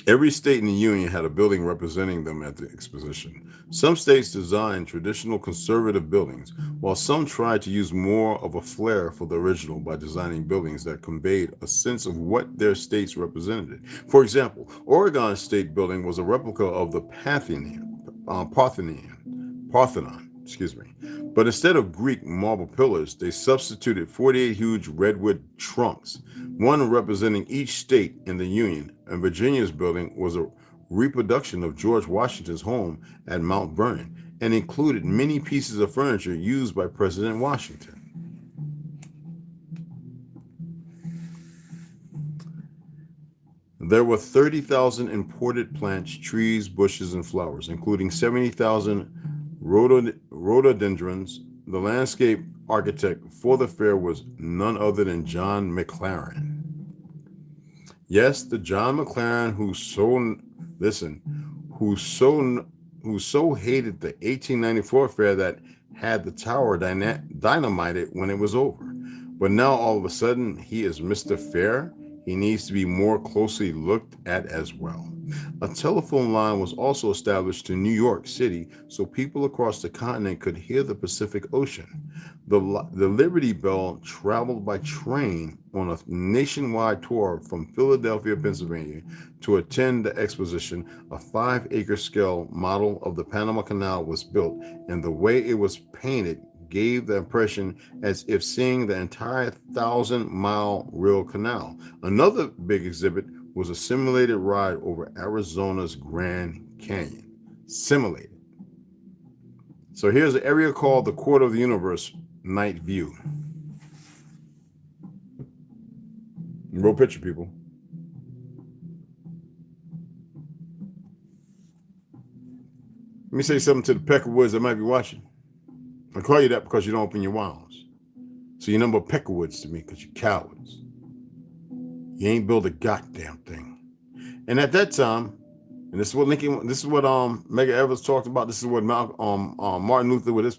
every state in the Union had a building representing them at the exposition. Some states designed traditional conservative buildings, while some tried to use more of a flair for the original by designing buildings that conveyed a sense of what their states represented. For example, Oregon State Building was a replica of the Parthenon. But instead of Greek marble pillars, they substituted 48 huge redwood trunks, one representing each state in the Union. And Virginia's building was a reproduction of George Washington's home at Mount Vernon and included many pieces of furniture used by President Washington. There were 30,000 imported plants, trees, bushes, and flowers, including 70,000 rhododendrons. The landscape architect for the fair was none other than John McLaren. Yes, the John McLaren who so hated the 1894 fair that had the tower dynamited when it was over. But now all of a sudden he is Mr. Fair. He needs to be more closely looked at as well. A telephone line was also established to New York City so people across the continent could hear the Pacific Ocean. The Liberty Bell traveled by train on a nationwide tour from Philadelphia, Pennsylvania, to attend the exposition. A 5-acre scale model of the Panama Canal was built, and the way it was painted gave the impression as if seeing the entire 1,000-mile real canal. Another big exhibit was a simulated ride over Arizona's Grand Canyon. Simulated. So here's an area called the Court of the Universe Night View. Real picture, people. Let me say something to the Peckerwoods that might be watching. I call you that because you don't open your wounds. So you're number Peckerwoods to me because you're cowards. You ain't built a goddamn thing. And at that time, in And this is what Medgar Evers talked about. This is what Martin Luther would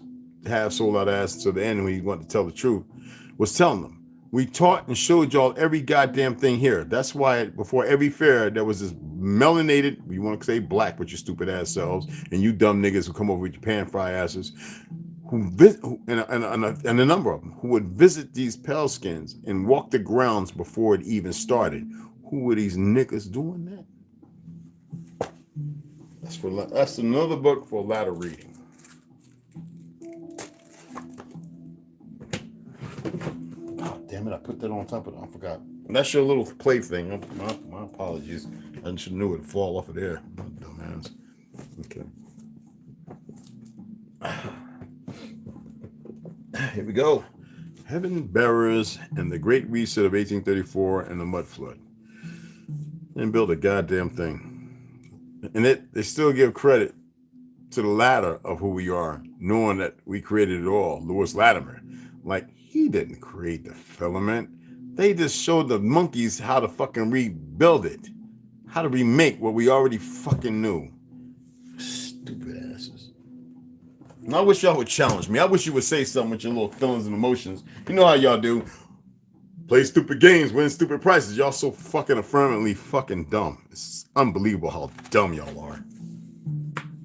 have sold out ass to the end when he wanted to tell the truth, was telling them, we taught and showed y'all every goddamn thing here. That's why before every fair, there was this melanated, you want to say black with your stupid ass selves, and you dumb niggas who come over with your pan fry asses, and a number of them who would visit these pale skins and walk the grounds before it even started. Who were these niggas doing that? That's another book for latter reading. Oh, damn it, I put that on top of it. I forgot. That's your little play thing. My apologies. I should have knew it would fall off of there. Dumbass. Okay. Here we go. Heaven Bearers and the Great Reset of 1834 and the Mud Flood. Didn't build a goddamn thing. And they still give credit to the latter of who we are, knowing that we created it all. Lewis Latimer. Like, he didn't create the filament. They just showed the monkeys how to fucking rebuild it. How to remake what we already fucking knew. Stupid asses. And I wish y'all would challenge me. I wish you would say something with your little feelings and emotions. You know how y'all do. Play stupid games, win stupid prizes. Y'all so fucking affirmatively fucking dumb. It's unbelievable how dumb y'all are.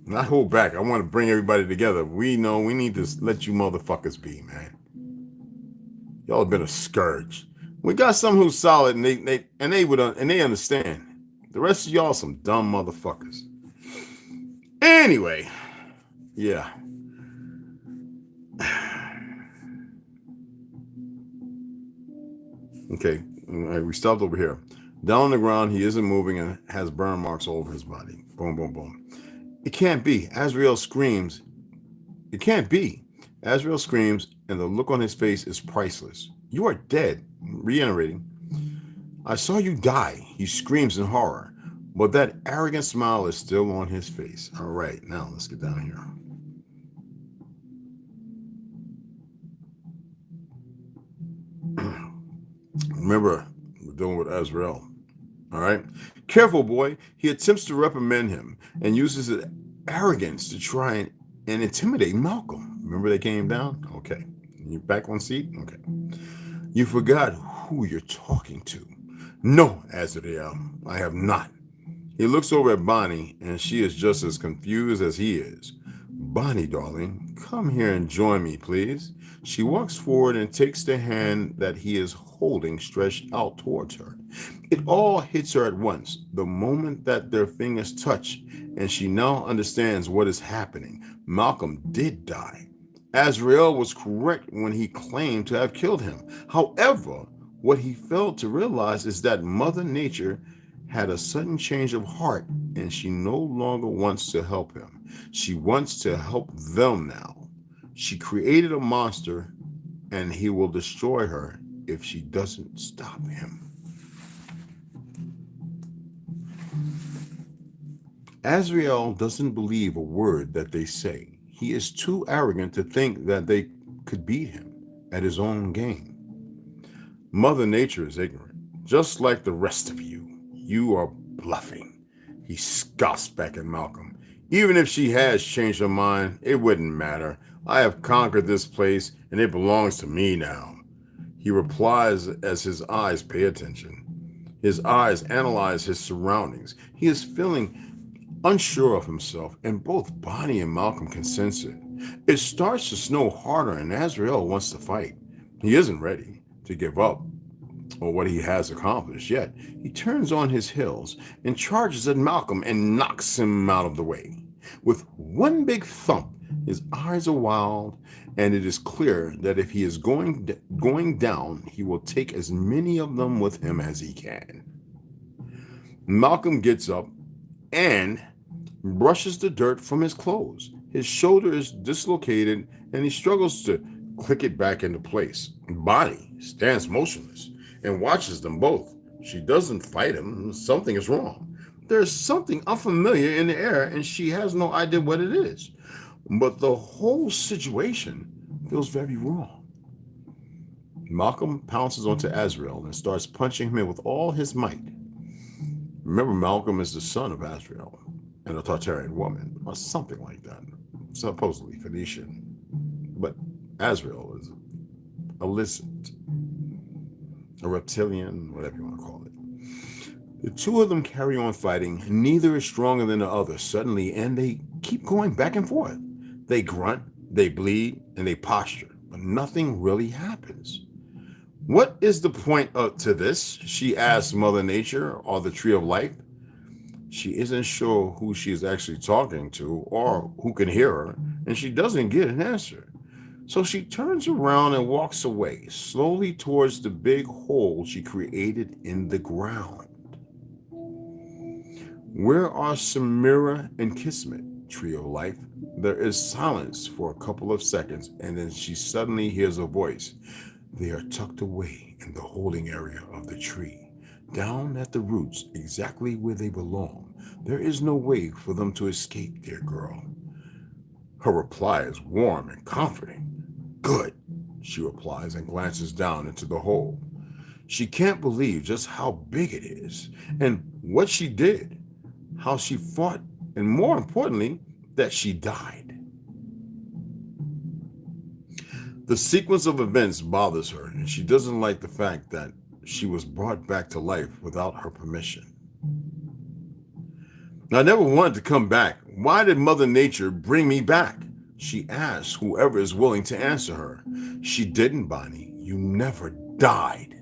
And I hold back. I want to bring everybody together. We know we need to let you motherfuckers be, man. Y'all have been a scourge. We got some who's solid and they understand. The rest of y'all some dumb motherfuckers. Anyway, yeah. Okay, we stopped over here. Down on the ground, he isn't moving and has burn marks all over his body. Boom, boom, boom. It can't be. Azrael screams. It can't be. Azrael screams, and the look on his face is priceless. You are dead. Reiterating. I saw you die. He screams in horror, but that arrogant smile is still on his face. All right, now let's get down here. Remember, we're dealing with Azrael. All right? Careful, boy. He attempts to reprimand him and uses his arrogance to try and intimidate Malcolm. Remember they came down? Okay. You back on seat? Okay. You forgot who you're talking to. No, Azrael, I have not. He looks over at Bonnie, and she is just as confused as he is. Bonnie, darling, come here and join me, please. She walks forward and takes the hand that he is holding stretched out towards her. It all hits her at once, the moment that their fingers touch, and she now understands what is happening. Malcolm did die. Azrael was correct when he claimed to have killed him. However, what he failed to realize is that Mother Nature had a sudden change of heart, and she no longer wants to help him. She wants to help them now. She created a monster, and he will destroy her if she doesn't stop him. Azrael doesn't believe a word that they say. He is too arrogant to think that they could beat him at his own game. Mother Nature is ignorant, just like the rest of you. You are bluffing. He scoffs back at Malcolm. Even if she has changed her mind, it wouldn't matter. I have conquered this place, and it belongs to me now. He replies as his eyes pay attention. His eyes analyze his surroundings. He is feeling unsure of himself, and both Bonnie and Malcolm can sense it. It starts to snow harder, and Azrael wants to fight. He isn't ready to give up or what he has accomplished yet. He turns on his heels and charges at Malcolm and knocks him out of the way. With one big thump, his eyes are wild, and it is clear that if he is going down, he will take as many of them with him as he can. Malcolm gets up and brushes the dirt from his clothes. His shoulder is dislocated, and he struggles to click it back into place. Bonnie stands motionless and watches them both. She doesn't fight him. Something is wrong. There's something unfamiliar in the air, and she has no idea what it is. But the whole situation feels very wrong. Malcolm pounces onto Azrael and starts punching him with all his might. Remember, Malcolm is the son of Azrael. and a Tartarian woman, or something like that, supposedly Phoenician. But Azrael is illicit, a reptilian, whatever you want to call it. The two of them carry on fighting. Neither is stronger than the other suddenly, and they keep going back and forth. They grunt, they bleed, and they posture, but nothing really happens. What is the point to this? She asks Mother Nature or the Tree of Life. She isn't sure who she is actually talking to or who can hear her, and she doesn't get an answer. So she turns around and walks away, slowly towards the big hole she created in the ground. Where are Samira and Kismet, Tree of Life? There is silence for a couple of seconds, and then she suddenly hears a voice. They are tucked away in the holding area of the tree, down at the roots, exactly where they belong. There is no way for them to escape, dear girl. Her reply is warm and comforting. Good, she replies and glances down into the hole. She can't believe just how big it is and what she did, how she fought, and more importantly, that she died. The sequence of events bothers her, and she doesn't like the fact that she was brought back to life without her permission. I never wanted to come back. Why did Mother Nature bring me back? She asks whoever is willing to answer her. She didn't, Bonnie. You never died.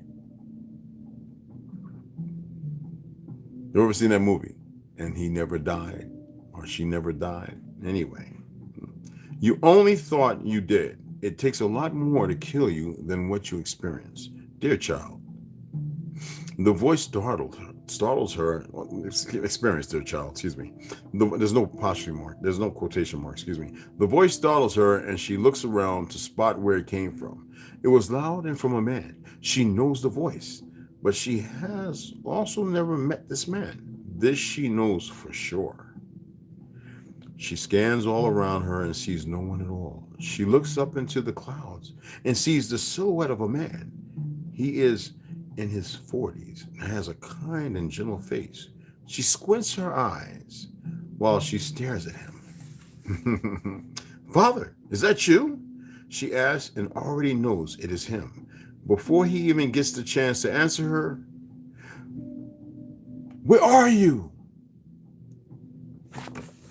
You ever seen that movie? And he never died, or she never died? Anyway, you only thought you did. It takes a lot more to kill you than what you experience. Dear child, the voice startles her, experience, dear child, excuse me. There's no apostrophe mark, there's no quotation mark, excuse me. The voice startles her and she looks around to spot where it came from. It was loud and from a man. She knows the voice, but she has also never met this man. This she knows for sure. She scans all around her and sees no one at all. She looks up into the clouds and sees the silhouette of a man. He is in his 40s and has a kind and gentle face. She squints her eyes while she stares at him. Father, is that you? She asks and already knows it is him. Before he even gets the chance to answer her, where are you?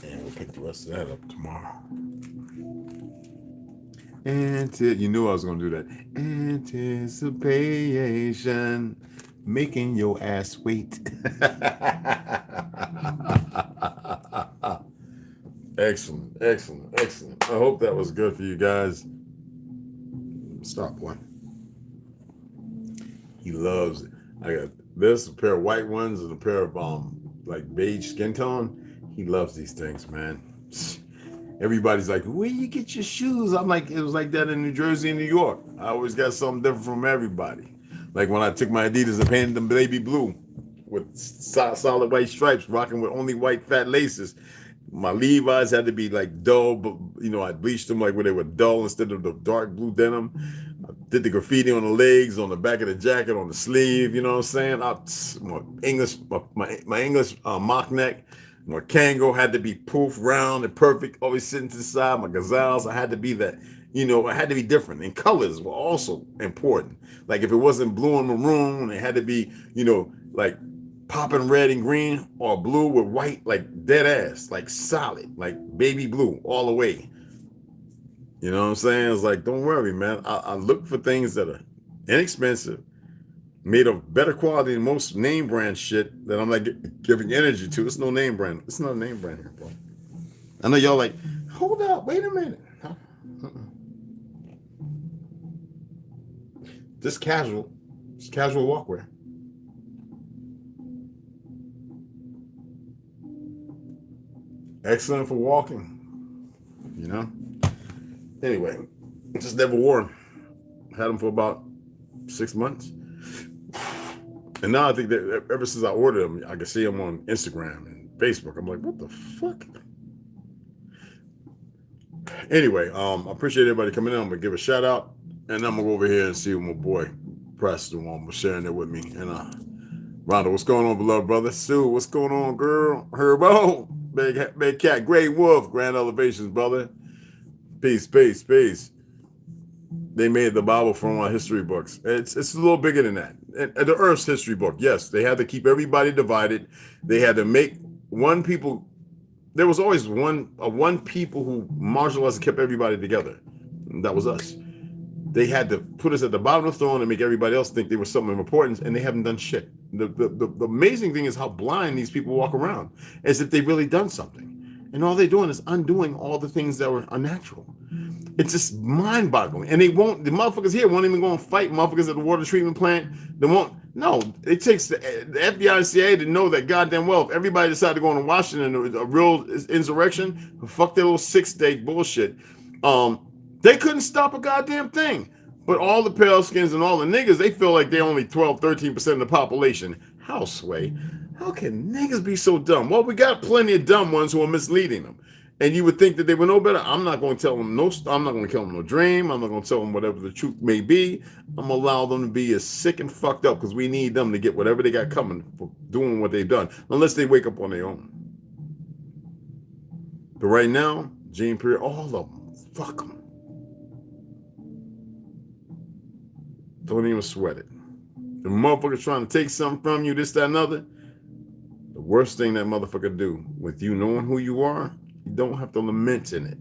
And we'll pick the rest of that up tomorrow. And you knew I was going to do that. Anticipation, making your ass wait. Excellent, excellent, excellent. I hope that was good for you guys. Stop one. He loves it. I got this, a pair of white ones and a pair of like beige skin tone. He loves these things, man. Everybody's like, where you get your shoes? I'm like, it was like that in New Jersey and New York. I always got something different from everybody. Like when I took my Adidas and painted them baby blue with solid white stripes, rocking with only white fat laces. My Levi's had to be like dull, but I bleached them like where they were dull instead of the dark blue denim. I did the graffiti on the legs, on the back of the jacket, on the sleeve. You know what I'm saying? My English mock neck. My Kango had to be poof, round, and perfect, always sitting to the side. My Gazelles, I had to be that, I had to be different. And colors were also important. Like if it wasn't blue and maroon, it had to be, like popping red and green, or blue with white, like dead ass, like solid, like baby blue all the way. You know what I'm saying? It's like, don't worry, man. I look for things that are inexpensive, made of better quality than most name brand shit that I'm like giving energy to. It's no name brand. It's not a name brand here, bro. I know y'all like, hold up, wait a minute. Huh? Just casual. Just casual walkwear. Excellent for walking. Anyway, just never wore them. Had them for about 6 months. And now I think that ever since I ordered them, I can see them on Instagram and Facebook. I'm like, what the fuck? Anyway, I appreciate everybody coming in. I'm going to give a shout out. And I'm going to go over here and see what my boy Preston was sharing it with me. And Rhonda, what's going on, beloved brother? Sue, what's going on, girl? Herbo. Big cat. Great wolf. Grand elevations, brother. Peace, peace, peace. They made the Bible from our history books. It's a little bigger than that. And the Earth's history book, yes, they had to keep everybody divided. They had to make one people. There was always one people who marginalized and kept everybody together. And that was us. They had to put us at the bottom of the throne and make everybody else think they were something of importance, and they haven't done shit. The amazing thing is how blind these people walk around, as if they've really done something. And all they're doing is undoing all the things that were unnatural. It's just mind-boggling. And the motherfuckers here won't even go and fight motherfuckers at the water treatment plant. They won't. No, it takes the FBI and CIA to know that goddamn well, if everybody decided to go into Washington, a real insurrection, fuck their little 6-day bullshit, they couldn't stop a goddamn thing. But all the pale skins and all the niggas, they feel like they're only 12, 13% of the population. How, Sway? How can niggas be so dumb? Well, we got plenty of dumb ones who are misleading them. And you would think that they would know better. I'm not going to tell them I'm not going to tell them no dream. I'm not going to tell them whatever the truth may be. I'm going to allow them to be as sick and fucked up because we need them to get whatever they got coming for doing what they've done, unless they wake up on their own. But right now, Gene Period, all of them, fuck them. Don't even sweat it. The motherfucker's trying to take something from you, this, that, and other. The worst thing that motherfucker do with you knowing who you are, you don't have to lament in it.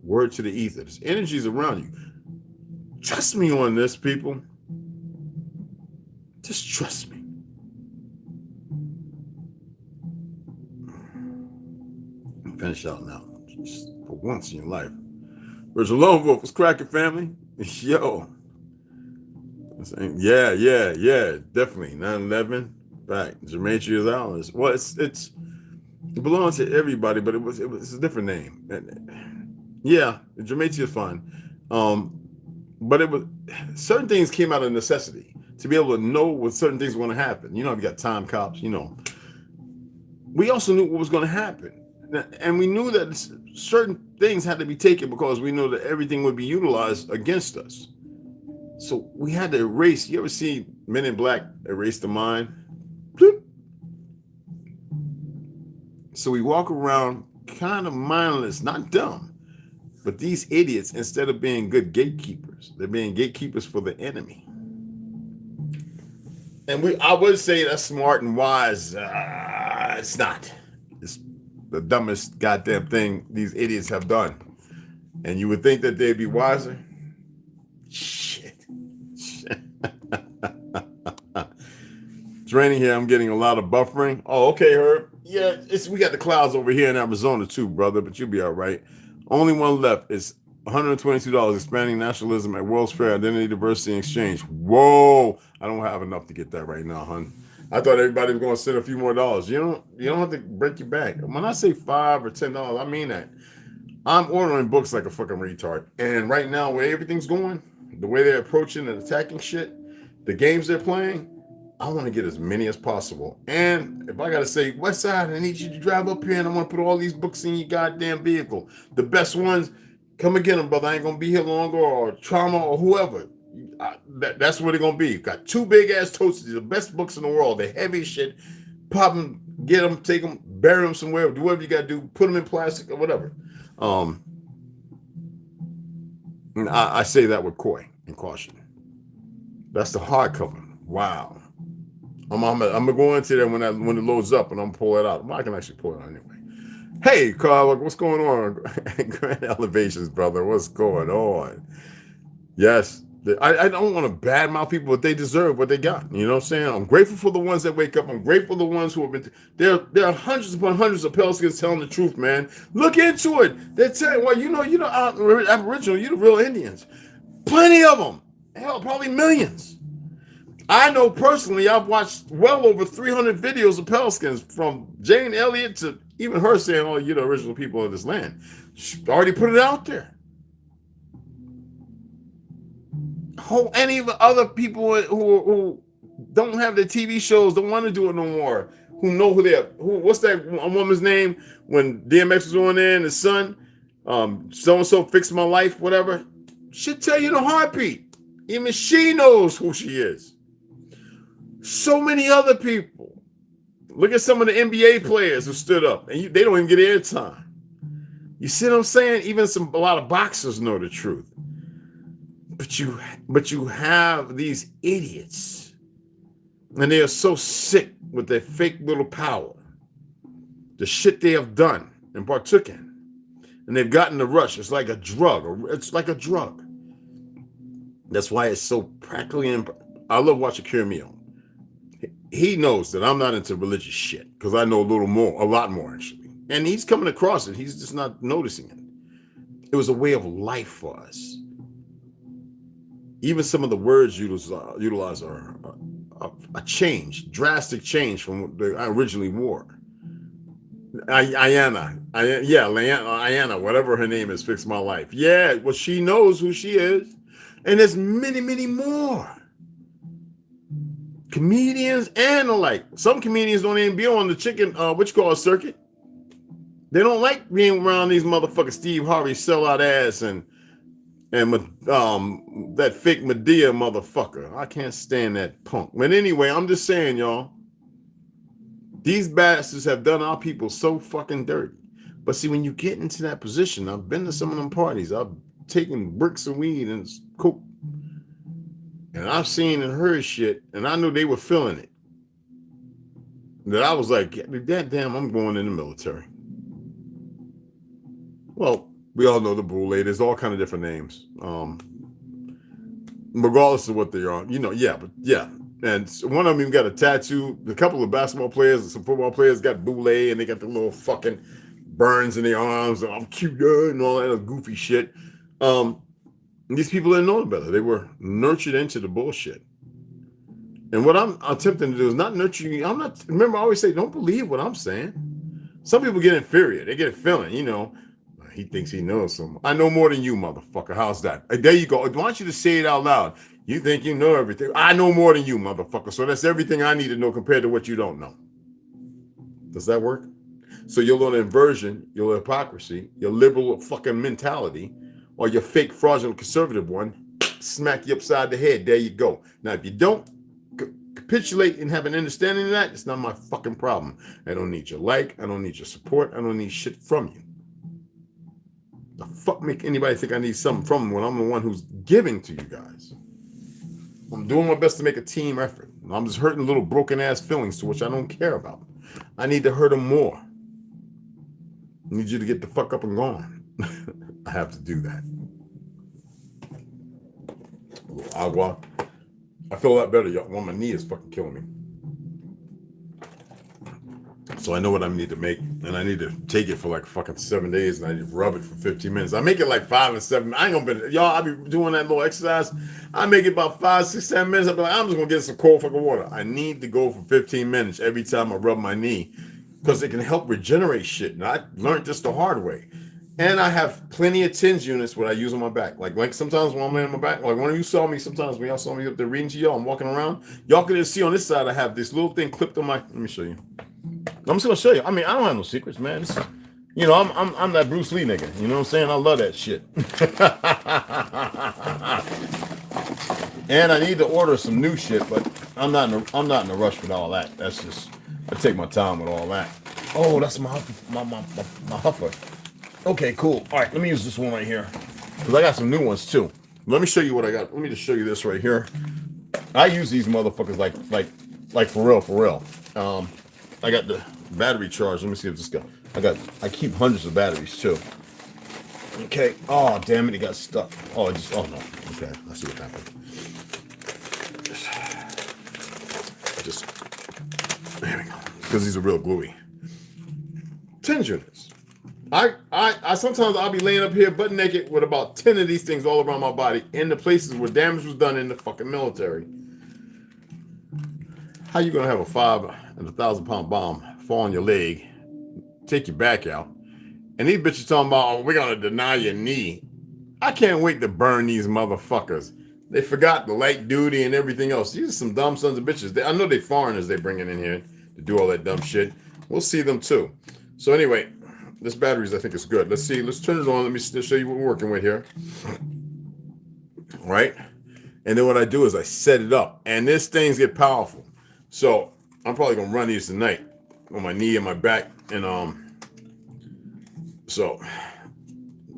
Word to the ether. There's energies around you. Trust me on this, people. Just trust me. Finish out now. Just for once in your life. Where's the lone wolf? What's cracking, family? Yo. Yeah. Definitely. 9/11. Back. Gematria Islands. Well, it belongs to everybody, but it's a different name. Yeah, Gematria is fine. But it was certain things came out of necessity to be able to know what certain things were going to happen. You know, you got time cops, you know. We also knew what was going to happen. And we knew that certain things had to be taken because we knew that everything would be utilized against us. So we had to erase. You ever see Men in Black erase the mind? Bloop. So we walk around kind of mindless, not dumb, but these idiots, instead of being good gatekeepers, they're being gatekeepers for the enemy. And I would say that's smart and wise. It's not. It's the dumbest goddamn thing these idiots have done. And you would think that they'd be wiser. Shit. It's raining here. I'm getting a lot of buffering. Oh, okay, Herb. Yeah, we got the clouds over here in Arizona too, brother, but you'll be all right. Only one left. It's $122. Expanding nationalism at World's Fair Identity, Diversity, and Exchange. Whoa. I don't have enough to get that right now, hun. I thought everybody was going to send a few more dollars. You don't have to break your back. When I say $5 or $10, I mean that. I'm ordering books like a fucking retard. And right now, where everything's going, the way they're approaching and attacking shit, the games they're playing, I want to get as many as possible. And if I got to say, Westside, I need you to drive up here and I want to put all these books in your goddamn vehicle. The best ones, come and get them, brother. I ain't going to be here longer, or Trauma or whoever. That's what they're going to be. Got 2 big-ass totes, the best books in the world. The heavy shit. Pop them, get them, take them, bury them somewhere, do whatever you got to do, put them in plastic or whatever. I say that with coy and caution. That's the hardcover. Wow. I'm gonna go into there when it loads up, and I'm gonna pull it out. Well, I can actually pull it out anyway. Hey, Carl, what's going on? Grand elevations, brother. What's going on? Yes, I don't want to badmouth people, but they deserve what they got. You know what I'm saying? I'm grateful for the ones that wake up. I'm grateful for the ones who have been. There are hundreds upon hundreds of Pelicans telling the truth, man. Look into it. They're telling, well, you know, Aboriginal, you the real Indians. Plenty of them. Hell, probably millions. I know personally, I've watched well over 300 videos of Pelicans, from Jane Elliott to even her saying, oh, you're the original people of this land. She already put it out there. Any of the other people who don't have their TV shows, don't want to do it no more, who know who they are. What's that woman's name when DMX was on there and his son, so-and-so fixed my life, whatever. She'll tell you the heartbeat. Even she knows who she is. So many other people. Look at some of the NBA players who stood up, and they don't even get airtime. You see what I'm saying? Even a lot of boxers know the truth. But you have these idiots, and they are so sick with their fake little power, the shit they have done and partook in, and they've gotten the rush. It's like a drug. It's like a drug. That's why it's so practically. I love watching Kiramio. He knows that I'm not into religious shit because I know a lot more actually, and he's coming across it. He's just not noticing it. It was a way of life for us. Even some of the words utilized are a change, drastic change from what they originally wore. Ayana, whatever her name is, fixed my life. Yeah, well, she knows who she is, and there's many, many more comedians and the like. Some comedians don't even be on the circuit. They don't like being around these motherfuckers, Steve Harvey, sellout ass, and that fake Medea motherfucker. I can't stand that punk. But anyway, I'm just saying, y'all, these bastards have done our people so fucking dirty. But see, when you get into that position, I've been to some of them parties. I've taken bricks of weed and coke, and I've seen and heard shit, and I knew they were feeling it. That I was like, that damn, I'm going in the military. Well, we all know the Boule. There's all kind of different names. Regardless of what they are, yeah. And one of them even got a tattoo. A couple of basketball players and some football players got Boule, and they got the little fucking burns in their arms, and I'm cute and all that goofy shit. These people didn't know better. They were nurtured into the bullshit. And what I'm attempting to do is not nurture you. Remember, I always say, don't believe what I'm saying. Some people get inferior. They get a feeling, he thinks he knows something. I know more than you, motherfucker. How's that? There you go. I want you to say it out loud. You think you know everything. I know more than you, motherfucker. So that's everything I need to know compared to what you don't know. Does that work? So your little inversion, your hypocrisy, your liberal fucking mentality, or your fake fraudulent conservative one, smack you upside the head. There you go. Now, if you don't capitulate and have an understanding of that, it's not my fucking problem. I don't need your like. I don't need your support. I don't need shit from you. The fuck make anybody think I need something from them when I'm the one who's giving to you guys? I'm doing my best to make a team effort. I'm just hurting little broken ass feelings to which I don't care about. I need to hurt them more. I need you to get the fuck up and gone. I have to do that. A little agua. I feel a lot better, y'all. Well, my knee is fucking killing me. So I know what I need to make, and I need to take it for like fucking 7 days, and I need to rub it for 15 minutes. I make it like 5 and 7. I ain't gonna be, y'all, I be doing that little exercise. I make it about 5, 6, 7 minutes. I be like, I'm just gonna get some cold fucking water. I need to go for 15 minutes every time I rub my knee because it can help regenerate shit. And I learned this the hard way. And I have plenty of TENS units what I use on my back. Like sometimes when I'm laying on my back, like when you saw me, sometimes when y'all saw me up there reading to y'all, I'm walking around. Y'all can just see on this side, I have this little thing clipped on my, let me show you. I'm just gonna show you. I mean, I don't have no secrets, man. I'm that Bruce Lee nigga. You know what I'm saying? I love that shit. And I need to order some new shit, but I'm not in a rush with all that. That's just, I take my time with all that. Oh, that's my huffer. Okay, cool. All right, let me use this one right here because I got some new ones too. Let me show you what I got. Let me just show you this right here. I use these motherfuckers like for real. I got the battery charge. Let me see if this got. I keep hundreds of batteries too. Okay. Oh damn it, it got stuck. Oh no. Okay, I see what happened. Just there we go. Because these are real gluey. 10 units. I sometimes I'll be laying up here butt naked with about 10 of these things all around my body in the places where damage was done in the fucking military. How you gonna have a 5 and 1,000-pound bomb fall on your leg, take your back out, and these bitches talking about, oh, we're gonna deny your knee. I can't wait to burn these motherfuckers. They forgot the light duty and everything else. These are some dumb sons of bitches. I know they foreigners they bringing in here to do all that dumb shit. We'll see them too. So anyway, this batteries I think is good. Let's see. Let's turn it on. Let me show you what we're working with here. All right. And then what I do is I set it up, and this things get powerful. So I'm probably gonna run these tonight. on my knee and my back, and so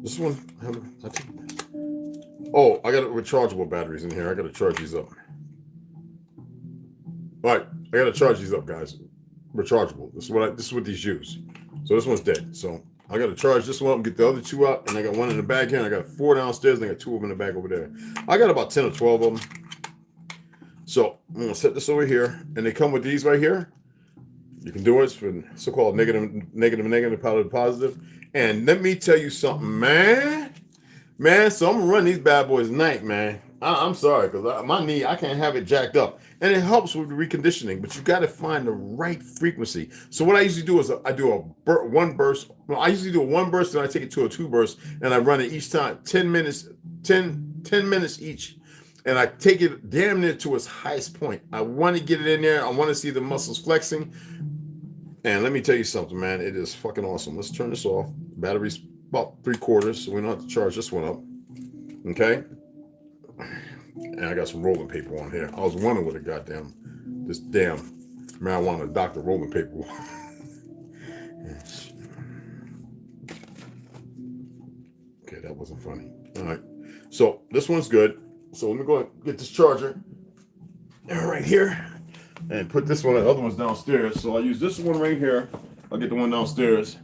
this one. Oh, I got rechargeable batteries in here. I got to charge these up. All right, I got to charge these up, guys. Rechargeable. This is what these use. So this one's dead. So I got to charge this one up and get the other two out, and I got one in the bag here, and I got 4 downstairs, and I got 2 of them in the bag over there. I got about 10 or 12 of them. So I'm gonna set this over here, and they come with these right here. You can do it for so-called negative, positive. And let me tell you something, man. So I'm gonna run these bad boys tonight, man. I'm sorry, because my knee, I can't have it jacked up. And it helps with reconditioning, but you got to find the right frequency. So what I usually do is I do one burst. Well, I usually do a 1 burst, and I take it to a 2 burst, and I run it each time, 10 minutes each. And I take it damn near to its highest point. I want to get it in there. I want to see the muscles flexing. And let me tell you something, man. It is fucking awesome. Let's turn this off. Battery's about 3/4, so we don't have to charge this one up. Okay? And I got some rolling paper on here. I was wondering what this damn marijuana doctor rolling paper was. Okay, that wasn't funny. All right. So this one's good. So let me go and get this charger right here and put this one. The other one's downstairs. So I'll use this one right here. I'll get the one downstairs.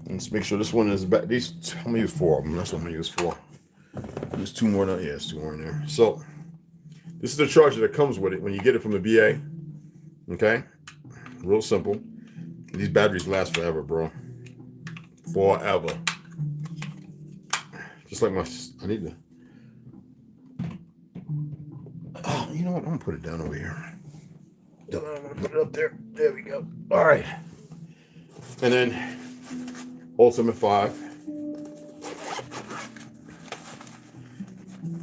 Let's make sure this one is back. I'm gonna use 4 of them. That's what I'm gonna use 4. There's 2 more now. Yeah, there's 2 more in there. So this is the charger that comes with it when you get it from the VA. Okay, real simple. These batteries last forever, bro. Forever. Just like I need to. Oh, you know what? I'm gonna put it down over here. I'm gonna put it up there. There we go. All right. And then Ultimate 5.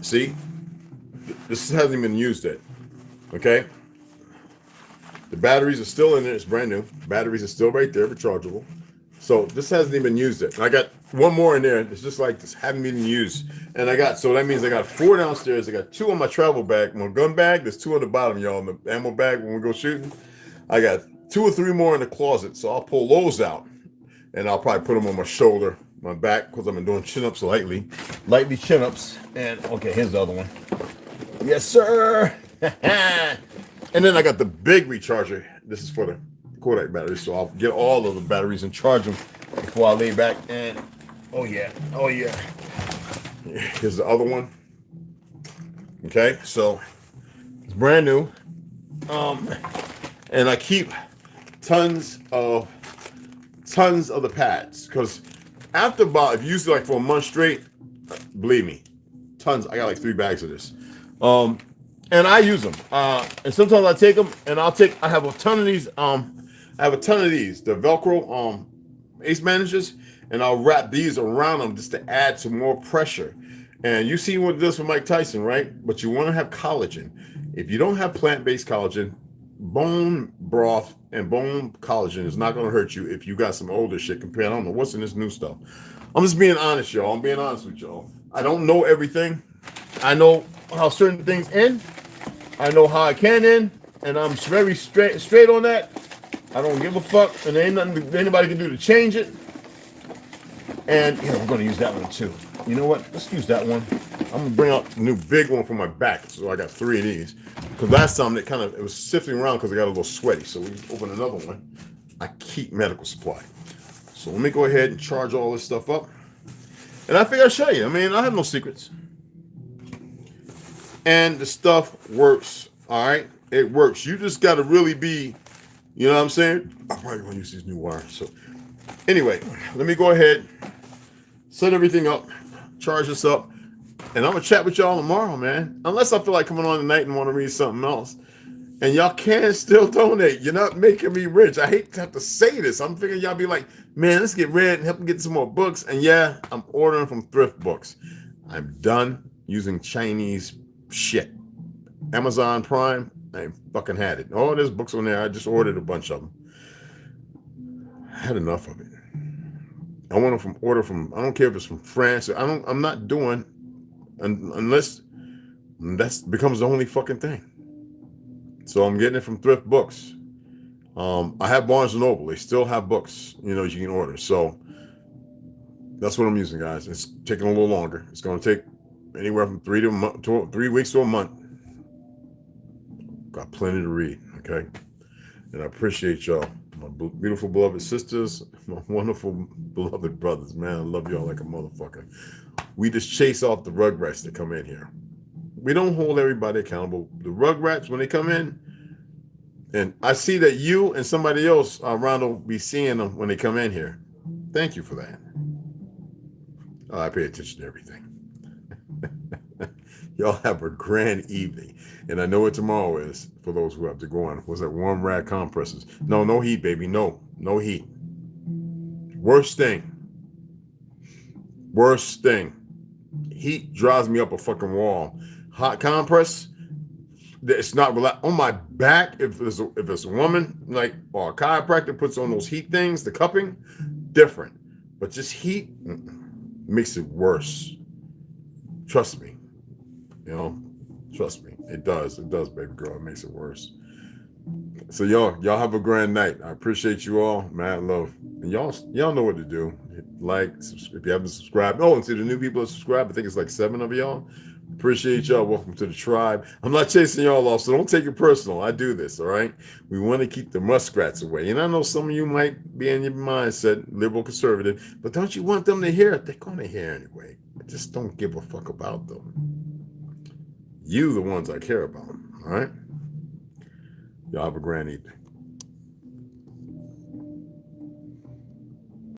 See, this hasn't been used yet. Okay. The batteries are still in there. It's brand new. The batteries are still right there, rechargeable. So this hasn't even been used yet. And I got 1 more in there. It's just like this haven't been used. And so that means I got 4 downstairs. I got 2 on my travel bag. My gun bag, there's 2 on the bottom, y'all. In the ammo bag when we go shooting. I got 2 or 3 more in the closet. So I'll pull those out. And I'll probably put them on my shoulder, my back, because I've been doing chin-ups lightly chin-ups. And okay, here's the other one. Yes, sir. And then I got the big recharger. This is for the Kodak batteries, so I'll get all of the batteries and charge them before I lay back. And oh yeah. Here's the other one. Okay, so it's brand new. And I keep tons of the pads, because after about, if you use it like for a month straight, believe me, tons. I got like 3 bags of this. And I use them. And sometimes I take them, and I have a ton of these. The Velcro Ace Managers, and I'll wrap these around them just to add some more pressure. And you see what it does for Mike Tyson, right? But you want to have collagen. If you don't have plant-based collagen, bone broth and bone collagen is not going to hurt you if you got some older shit compared. I don't know what's in this new stuff. I'm just being honest, y'all. I'm being honest with y'all. I don't know everything. I know how certain things end. I know how I can end, and I'm very straight on that. I don't give a fuck, and there ain't nothing anybody can do to change it. And we're gonna use that one too. You know what? Let's use that one. I'm gonna bring out a new big one for my back. So I got 3 of these. Because last time it was sifting around because I got a little sweaty. So we open another one. I keep medical supply. So let me go ahead and charge all this stuff up. And I figure I'll show you. I mean, I have no secrets. And the stuff works. All right? It works. You just got to really be, you know what I'm saying? I'm probably going to use these new wires. So anyway, let me go ahead, set everything up, charge this up, and I'm going to chat with y'all tomorrow, man. Unless I feel like coming on tonight and want to read something else. And y'all can still donate. You're not making me rich. I hate to have to say this. I'm figuring y'all be like, man, let's get red and help them get some more books. And yeah, I'm ordering from thrift books. I'm done using Chinese shit. Amazon Prime, I ain't fucking had it. Oh, there's books on there. I just ordered a bunch of them. I had enough of it. I want to order from, I don't care if it's from France. I'm not doing, unless that becomes the only fucking thing. So I'm getting it from thrift books. I have Barnes and Noble. They still have books, you can order. So that's what I'm using, guys. It's taking a little longer. It's going to take anywhere from 3 weeks to a month. Got plenty to read, okay? And I appreciate y'all, my beautiful beloved sisters, my wonderful beloved brothers. Man, I love y'all like a motherfucker. We just chase off the rugrats that come in here. We don't hold everybody accountable. The rugrats, when they come in, and I see that you and somebody else around will be seeing them when they come in here. Thank you for that. I pay attention to everything. Y'all have a grand evening. And I know what tomorrow is for those who have to go on. Was that warm rag compresses? No heat, baby. No heat. Worst thing. Heat drives me up a fucking wall. Hot compress, it's not relaxed. On my back, if it's a woman, or a chiropractor puts on those heat things, the cupping, different. But just heat makes it worse. Trust me. Trust me. It does, baby girl. It makes it worse. So y'all have a grand night. I appreciate you all. Mad love. And y'all know what to do. If you haven't subscribed. Oh, and to the new people that subscribe, I think it's like 7 of y'all. Appreciate y'all. Welcome to the tribe. I'm not chasing y'all off, so don't take it personal. I do this, all right? We want to keep the muskrats away. And I know some of you might be in your mindset, liberal conservative, but don't you want them to hear it? They're going to hear anyway. I just don't give a fuck about them. You, the ones I care about, all right? Y'all have a grand evening.